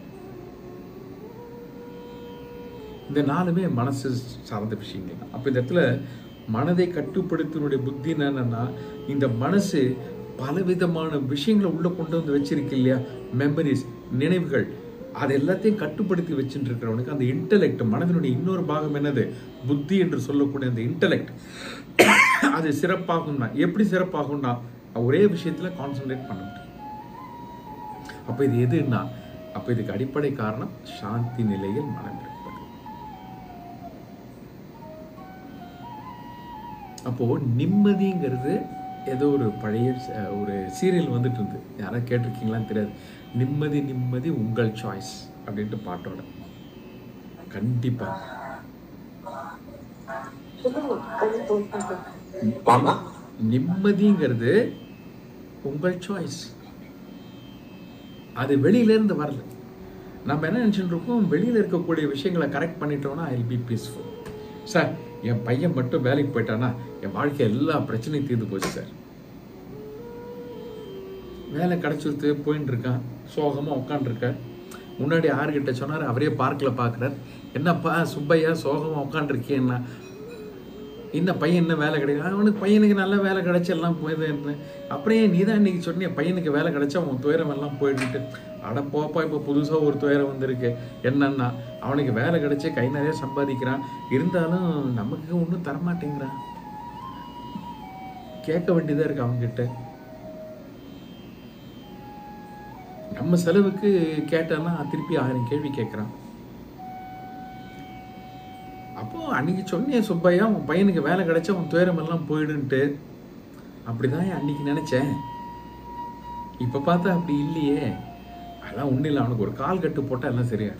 இந்த நாலுமே மனசு சார்ந்த விஷயங்கள். அப்போ இந்த இடத்துல மனதை கட்டுப்படுத்தினுடைய புத்தி என்னன்னா, இந்த மனசு பலவிதமான விஷயங்களை உள்ள கொண்டு வந்து வச்சிருக்கு இல்லையா, மெமரிஸ், நினைவுகள், அது எல்லாத்தையும் கட்டுப்படுத்தி வச்சுட்டு இருக்கிறவனுக்கு அந்த இன்டெலெக்ட், மனதினுடைய இன்னொரு பாகம் என்னது, புத்தி என்று சொல்லக்கூடிய அந்த இன்டெலெக்ட், அது சிறப்பாகும்னா. எப்படி சிறப்பாகும்னா ஒரே விஷயத்துல கான்சென்ட்ரேட் பண்ண முடியும். அப்ப இது எதுன்னா, அப்ப இதுக்கு அடிப்படை காரணம் சாந்தி நிலையில் மனம் இருப்பது. அப்போ நிம்மதிங்கிறது ஏதோ ஒரு பழைய ஒரு சீரியல் வந்துட்டு இருந்து, யாராவது கேட்டிருக்கீங்களான்னு தெரியாது. நிம்மதி நிம்மதி உங்கள் சாய்ஸ் அப்படின்ட்டு பாட்டோட. கண்டிப்பா நிம்மதிங்கிறது உங்கள் சாய்ஸ். அது வெளியில இருந்து வரல. நம்ம என்ன நினைச்சுட்டு இருக்கோம், வெளியில இருக்கக்கூடிய விஷயங்களை கரெக்ட் பண்ணிட்டோம்னா I will be peaceful. Sir என் பையன் மட்டும் வேலைக்கு போயிட்டானா என் வாழ்க்கை எல்லா பிரச்சனையும் தீர்ந்து போச்சு சார். வேலை கிடைச்சிருத்து போயின்னு இருக்கான், சோகமா உட்காந்துருக்க. முன்னாடி ஆறுகிட்ட சொன்னார், அவரே பார்க்கில் பார்க்குறார். என்னப்பா சுப்பையா சோகமா உட்காந்துருக்கேன்னா, இந்த பையன் என்ன வேலை கிடையாது, அவனுக்கு பையனுக்கு நல்ல வேலை கிடைச்சி எல்லாம் போயிடுது. அப்புறம் ஏன் நீ தான் இன்னைக்கு சொன்னிய பையனுக்கு வேலை கிடைச்சா அவன் துயரம் எல்லாம் போயிட்டு. அட போப்பா, இப்போ புதுசாக ஒரு துயரம் வந்திருக்கு. என்னன்னா அவனுக்கு வேலை கிடைச்சி கை நிறைய சம்பாதிக்கிறான், இருந்தாலும் நமக்கு ஒன்றும் தரமாட்டேங்கிறான். கேட்க வேண்டியதாக இருக்கு அவங்ககிட்ட. நம்ம செலவுக்கு கேட்டான்னா திருப்பி 1000 கேள்வி கேட்குறான். அப்போ அன்னைக்கு சொன்னிய சுப்பையா உன் பையனுக்கு வேலை கிடைச்சா உன் துயரம் எல்லாம் போயிடுன்ட்டு. அப்படிதான் அன்னைக்கு நினைச்சேன், இப்ப பார்த்தா அப்படி இல்லையே. அதெல்லாம் ஒன்றும் இல்லை, அவனுக்கு ஒரு கால் கட்டு போட்டா எல்லாம் சரியா,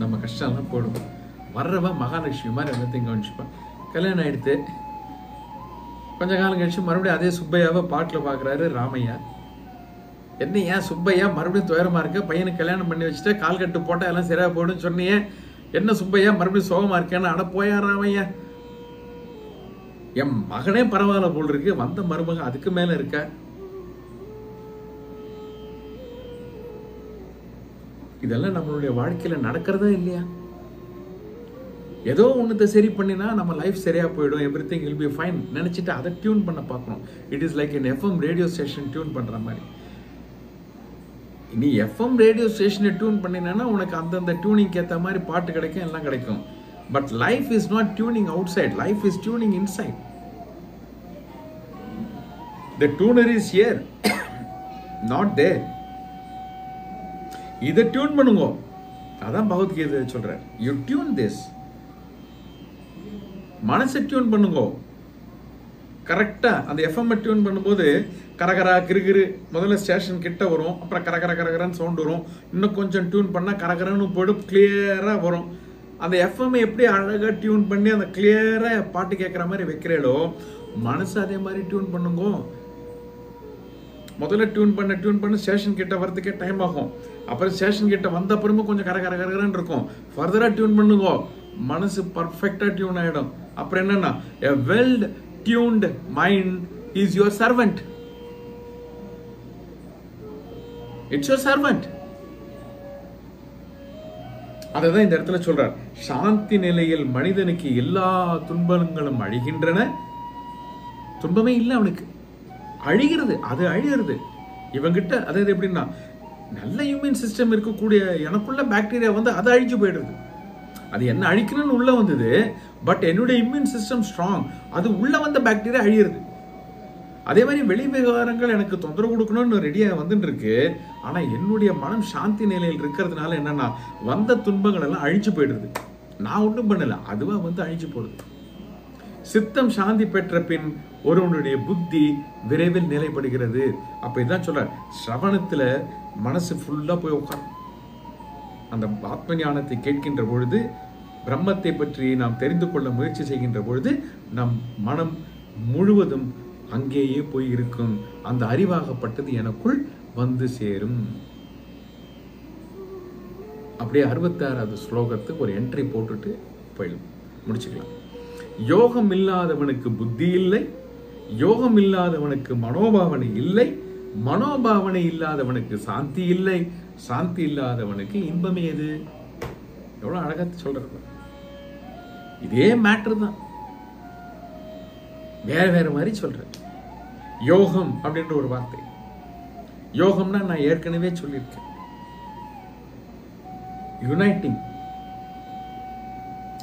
நம்ம கஷ்டம் எல்லாம் போயிடும். வர்றவன் மகாலட்சுமி மாதிரி எல்லாத்தையும் கவனிச்சுப்பான். கல்யாணம் ஆயிடுத்து, கொஞ்ச காலம் கழிச்சு மறுபடியும் அதே சுப்பையாவை பாட்டில் பார்க்குறாரு ராமையா. என்ன ஏன் சுப்பையா மறுபடியும் துயரமா இருக்க, பையனுக்கு கல்யாணம் பண்ணி வச்சுட்டு கால் கட்டு போட்டா எல்லாம் சரியா போயிடுன்னு சொன்னியே, என்ன சுப்பையா மறுபடியும் சோகமா இருக்கேன்னு. அட போயா ராமையா, என் மகனே பரவாயில்ல போல் இருக்கு, வந்த மருமகன் அதுக்கு மேல இருக்க. இதெல்லாம் நம்மளுடைய வாழ்க்கையில நடக்கிறதா இல்லையா? ஏதோ ஒன்றத்தை சரி பண்ணினா நம்ம லைஃப் சரியா போயிடும், எவ்ரிதிங் வில் பி ஃபைன் நினைச்சிட்டு அதை டியூன் பண்ண பார்க்கணும். It is like N FM radio station tune பண்ற மாதிரி. நீ எஃப்எம் ரேடியோ ஸ்டேஷனை டியூன் பண்ணினா உனக்கு அந்தந்த டியூனிங் ஏற்ற மாதிரி பாட்டு கிடைக்கும், எல்லாம் கிடைக்கும். But life is not tuning outside, life is tuning inside. The tuner is here, not there. இதை டியூன் பண்ணுங்க. அதான் பகவத்கீதை சொல்றார், யூ டியூன் திஸ். மனசை டியூன் பண்ணுங்க கரெக்டா. அந்த எஃப்எம் டியூன் பண்ணும்போது கரகரா கிருகிரு முதல்ல ஸ்டேஷன் கிட்ட வரும், அப்புறம் கரகர கரகரன்னு சவுண்ட் வரும். இன்னும் கொஞ்சம் டியூன் பண்ணா கரகரன்னு போய்டும், கிளியரா வரும். அந்த எஃப்எம் எப்படி அழகா டியூன் பண்ணி அந்த கிளியரா பாட்டு கேட்குற மாதிரி வைக்கிறீங்களோ, மனசு அதே மாதிரி டியூன் பண்ணுங்க. முதல்ல டியூன் பண்ண ஸ்டேஷன் கிட்ட வரதுக்கே டைம் ஆகும். அப்புறம் ஸ்டேஷன் கிட்ட வந்த அப்புறமும் கொஞ்சம் கரகரன்னு இருக்கும். ஃபர்தரா டியூன் பண்ணுங்க, மனசு பர்ஃபெக்டா டியூன் ஆயிடும். அப்புறம் என்னன்னா, a well tuned mind is your servant. It's your servant. அததான் இந்த இடத்துல சொல்றார், சாந்தி நிலையில் மனிதனுக்கு எல்லா துன்பங்களும் அழிகின்றன. துன்பமே இல்லை அவனுக்கு, அழிகிறது, அது அழிகிறது இவங்கிட்ட. அதாவது எப்படின்னா, நல்ல ஹியூமன் சிஸ்டம் இருக்கக்கூடிய எனக்குள்ள பாக்டீரியா வந்து அது அழிச்சு போயிடுது. அது என்ன அழிக்கணும்னு உள்ள வந்தது, பட் என்னுடைய இம்யூன் சிஸ்டம் ஸ்ட்ராங், அது உள்ள வந்த பாக்டீரியா அழியிறது. அதே மாதிரி வெளி விவகாரங்கள் எனக்கு தொந்தரவு கொடுக்கணும்னு ரெடியா வந்துட்டு இருக்கு. ஆனா என்னுடைய மனம் சாந்தி நிலையில் இருக்கிறதுனால என்னன்னா, வந்த துன்பங்கள் எல்லாம் அழிச்சு போயிடுது. நான் ஒன்றும் பண்ணல, அதுவா வந்து அழிச்சு போடுது. சித்தம் சாந்தி பெற்ற பின் ஒருவனுடைய புத்தி விரைவில் நிலைப்படுகிறது. அப்ப இதான் சொல்ற, சிரவணத்துல மனசு ஃபுல்லா போய் உட்காரும். அந்த ஆத்ம ஞானத்தை கேட்கின்ற பொழுது, பிரம்மத்தை பற்றி நாம் தெரிந்து கொள்ள முயற்சி செய்கின்ற பொழுது நம் மனம் முழுவதும் அங்கேயே போய் இருக்கும். அந்த அறிவாகப்பட்டது எனக்குள் வந்து சேரும். அப்படியே 66வது ஸ்லோகத்துக்கு ஒரு என்ட்ரி போட்டுட்டு போயிடும், முடிச்சுக்கலாம். யோகம் இல்லாதவனுக்கு புத்தி இல்லை, யோகம் இல்லாதவனுக்கு மனோபாவனை இல்லை, மனோபாவனை இல்லாதவனுக்கு சாந்தி இல்லை, சாந்தி இல்லாதவனுக்கு இன்பம் ஏது? எவ்வளவு அழகா சொல்றது. இதே மேட்டர் தான், வேற வேற மாதிரி சொல்றேன். யோகம் அப்படின்ற ஒரு வார்த்தை, யோகம்னா நான் ஏற்கனவே சொல்லியிருக்கேன், யுனைட்டிங்,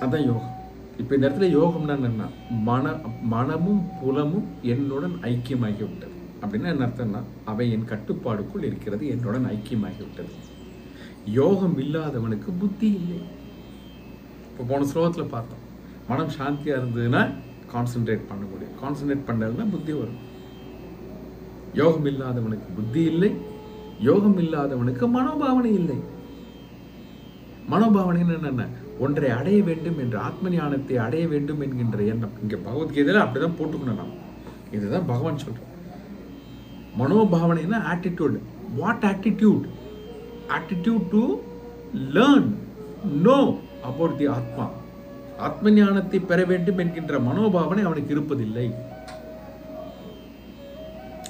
அதான் யோகம். இப்ப இந்த இடத்துல யோகம்னா என்ன? மனமும் புலமும் என்னுடன் ஐக்கியமாகி விட்டது. அப்படின்னா என்ன அர்த்தம்னா, அவை என் கட்டுப்பாடுக்குள் இருக்கிறது, என்னுடன் ஐக்கியமாகி விட்டது. யோகம் இல்லாதவனுக்கு புத்தி இல்லை. இப்போ போன ஸ்லோகத்துல பார்த்தோம், மனம் சாந்தியா இருந்ததுன்னா கான்சென்ட்ரேட் பண்ண முடியும், கான்சென்ட்ரேட் பண்ணலன்னா புத்தி வரும். யோகம் இல்லாதவனுக்கு புத்தி இல்லை, யோகம் இல்லாதவனுக்கு மனோபாவனை இல்லை. மனோபாவனை என்ன? ஒன்றை அடைய வேண்டும் என்ற ஆத்ம ஞானத்தை அடைய வேண்டும் என்கின்ற எண்ணம். இங்க பகவத்கீதையில அப்படிதான் போட்டுக்கணும் நாம். இதுதான் பகவான் சொல்ற மனோபாவனைனா attitude. What attitude? Attitude to learn, know about the atma. ஆத்ம ஞானத்தை பெற வேண்டும் என்கின்ற மனோபாவனை அவனுக்கு இருப்பதில்லை.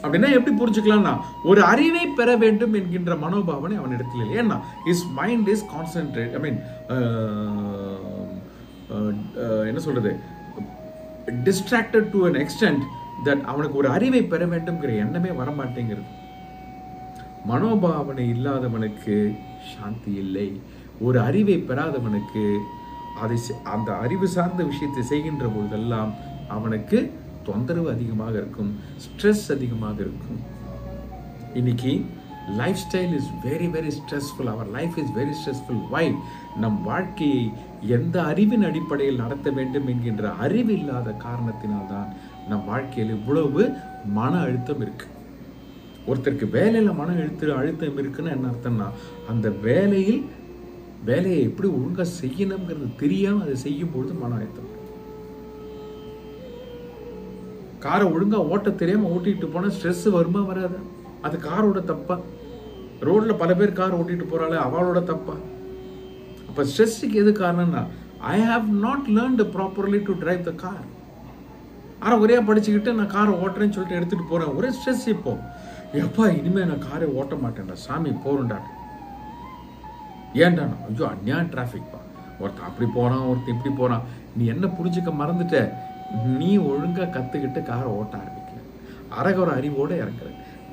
அப்படின்னா எப்படி புரிஞ்சுக்கலாம்னா, ஒரு அறிவை பெற வேண்டும் என்கின்ற மனோபாவனை அவன் இடத்துல இல்லை. ஏன்னா his mind is concentrated, I mean என்ன சொல்றது, distracted to an extent that அவனுக்கு ஒரு அறிவை பெற வேண்டும்ங்கிற எண்ணமே வரமாட்டேங்கிறது. மனோபாவனை இல்லாதவனுக்கு சாந்தி இல்லை. ஒரு அறிவை பெறாதவனுக்கு அதை அந்த அறிவு சார்ந்த விஷயத்தை செய்கின்ற போதெல்லாம் அவனுக்கு தொந்தரவு அதிகமாக இருக்கும், ஸ்ட்ரெஸ் அதிகமாக இருக்கும். இன்னைக்கு lifestyle is very very stressful. Our life is very stressful. Why? நம் வாழ்க்கையை எந்த அறிவின் அடிப்படையில் நடத்த வேண்டும் என்கின்ற அறிவு இல்லாத காரணத்தினால்தான் நம் வாழ்க்கையில் இவ்வளவு மன அழுத்தம் இருக்கு. ஒருத்தருக்கு வேலையில மன அழுத்தம் இருக்குன்னு என்ன அர்த்தம்னா, அந்த வேலையை எப்படி ஒழுங்கா செய்யணுங்கிறது தெரியாம அதை செய்யும் பொழுது மன அழுத்தம். காரை ஒழுங்கா ஓட்ட தெரியாம ஓட்டிட்டு போனா ஸ்ட்ரெஸ் வருமா வராது? அது காரோட தப்பா? ரோட்ல பல பேர் கார் ஓட்டிட்டு போறாளே, அவளோட தப்பா? அப்ப ஸ்ட்ரெஸ்ஸுக்கு எது காரணம்னா, I have not learned properly to drive the car. ஆனா ஒரே படிச்சுக்கிட்டு நான் காரை ஓட்டுறேன்னு சொல்லிட்டு எடுத்துட்டு போறேன், ஒரே ஸ்ட்ரெஸ். இப்போ எப்பா இனிமே நான் காரை ஓட்ட மாட்டேன்டா சாமி, போறேன்டா. ஏன்டா? ஐயோ அந்நியாயம் டிராஃபிக் பா, ஒருத்தன் அப்படி போறான், ஒருத்தன் இப்படி போறான். நீ என்ன புரிஞ்சுக்க மறந்துட்ட? நீ ஒழுங்கா கத்துக்கிட்டு காரை ஓட்ட ஆரம்பிக்கல, அரைகுறை அறிவோட இறக்குற.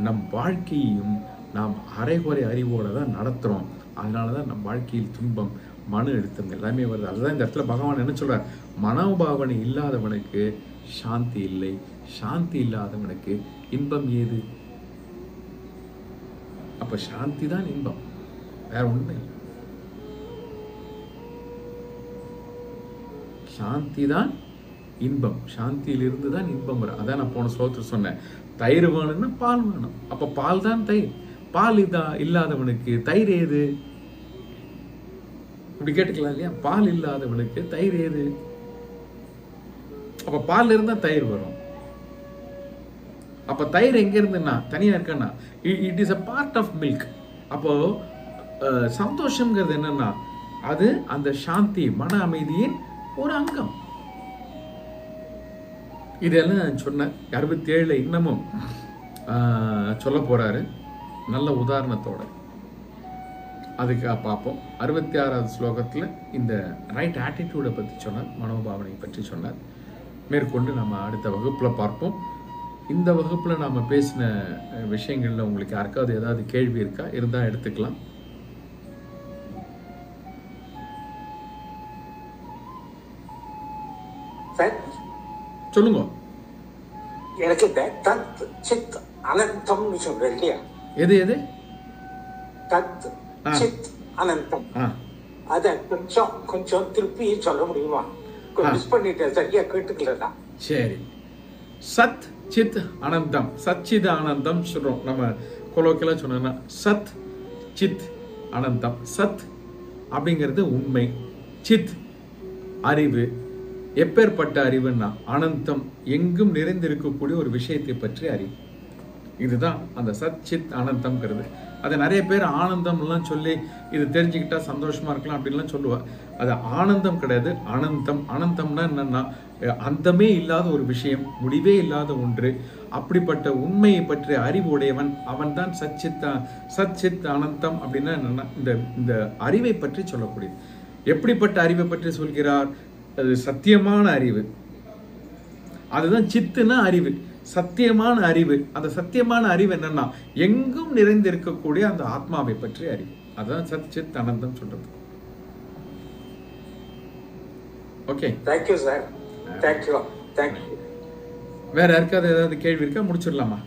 நம் வாழ்க்கையையும் நாம் அரைகுறை அறிவோட தான் நடத்துறோம். அதனாலதான் நம் வாழ்க்கையில் துன்பம், மன அழுத்தம் எல்லாமே வருது. அதுதான் இந்த இடத்துல பகவான் என்ன சொல்றார்? மனோபாவனை இல்லாதவனுக்கு சாந்தி இல்லை, சாந்தி இல்லாதவனுக்கு இன்பம் ஏது? அப்ப சாந்தி தான் இன்பம், வேற ஒண்ணு இல்லை. சாந்தி தான் இன்பம், சாந்தியிலிருந்து தான் இன்பம் வரும். அதான் நான் போன ஸ்லோகத்தில் சொன்னேன், தயிர் வேணும்னா பால் வேணும். அப்ப பால் தான் தயிர். பால் இல்லாதவனுக்கு தயிர் ஏது? இப்படி கேட்டுக்கலாம் இல்லையா? பால் இல்லாதவனுக்கு தயிர் ஏது? அப்ப பால் இருந்தா தயிர் வரும். அப்ப தயிர் எங்க இருந்துன்னா தனியா இருக்கன்னா, it is a part of milk. அப்போ சந்தோஷம்ங்கிறது என்னன்னா, அது அந்த சாந்தி, மன அமைதியின் ஒரு அங்கம். இதெல்லாம் நான் சொன்னேன். 67 இன்னமும் சொல்ல போறாரு நல்ல உதாரணத்தோட. அதுக்கு பார்ப்போம். 66வது ஸ்லோகத்துல இந்த ரைட் ஆட்டிடியூடை பற்றி சொன்னார், மனோபாவனை பற்றி சொன்னார். மேற்கொண்டு நம்ம அடுத்த வகுப்புல பார்ப்போம். இந்த வகுப்புல நாம பேசின விஷயங்கள்ல உங்களுக்கு யாருக்காவது ஏதாவது கேள்வி இருக்கா? இருந்தா எடுத்துக்கலாம். சொல்லுங்க.
எனக்கு தத் சித் அனந்தம்னு சொல்றேன் இல்லையா?
எது எது?
தத் சித் அனந்தம். அத கொஞ்சம் கொஞ்சம் திருப்பி சொல்ல முடியுமா? மிஸ் பண்ணிட்டேன், சரியா கேட்டுக்கலடா. சரி.
சத் சித் அனந்தம், சச்சித் ஆனந்தம் சொல்றோம் நம்ம கொலோக்கியலா சொன்னா. சத் சித் அனந்தம். சத் அப்படிங்கிறது உண்மை. சித் அறிவு. எப்பேற்பட்ட அறிவுன்னா அனந்தம், எங்கும் நிறைந்திருக்கக்கூடிய ஒரு விஷயத்தை பற்றி அறிவு. இதுதான் அந்த சத் சித் அனந்தம்ங்கிறது. அதை நிறைய பேர் ஆனந்தம்லாம் சொல்லி இது தெரிஞ்சுக்கிட்டா சந்தோஷமா இருக்கலாம் அப்படின்லாம் சொல்லுவா. அது ஆனந்தம் கிடையாது, அனந்தம். அனந்தம்னா என்னன்னா அந்தமே இல்லாத ஒரு விஷயம், முடிவே இல்லாத ஒன்று. அப்படிப்பட்ட உண்மையை பற்றிய அறிவு உடையவன் அவன் தான் சச்சித் அனந்தம். அப்படின்னா என்னன்னா இந்த அறிவை பற்றி சொல்லக்கூடியது. எப்படிப்பட்ட அறிவை பற்றி சொல்கிறார்? அது சத்தியமான அறிவு. அதுதான் சித்துனா அறிவு, சத்தியமான அறிவு. அந்த சத்தியமான அறிவு என்னன்னா எங்கும் நிறைந்திருக்கக்கூடிய அந்த ஆத்மாவை பற்றி அறிவு. அதுதான் சச்சித் அனந்தம் சொல்றது. Okay,
thank you sir. Thank you. Thank you.
வேற யாருக்காவது ஏதாவது கேள்வி இருக்கா? முடிச்சிடலாமா?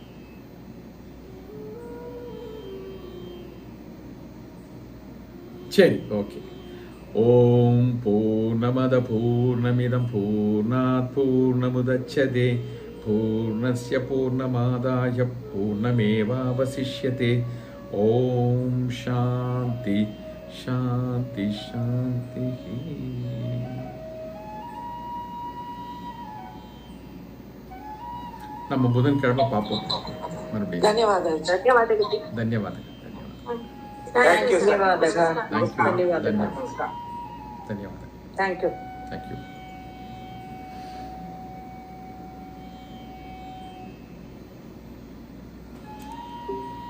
சரி, ஓகே. ஓம் பூர்ணமத பூர்ணமிதம் பூர்ணாத் பூர்ணமுதச்யதே பூர்ணஸ்ய பூர்ணமாதாய பூர்ணமேவாவசிஷ்யதே. ஓம் சாந்தி சாந்தி சாந்தி. நம்ம புதன்கிழமை பார்ப்போம் மறுபடியும்.
ಧನ್ಯವಾದಗಳು.
ಧನ್ಯವಾದಗಳು.
ಧನ್ಯವಾದಗಳು.
ಧನ್ಯವಾದಗಳು.
Thank you.
Thank you.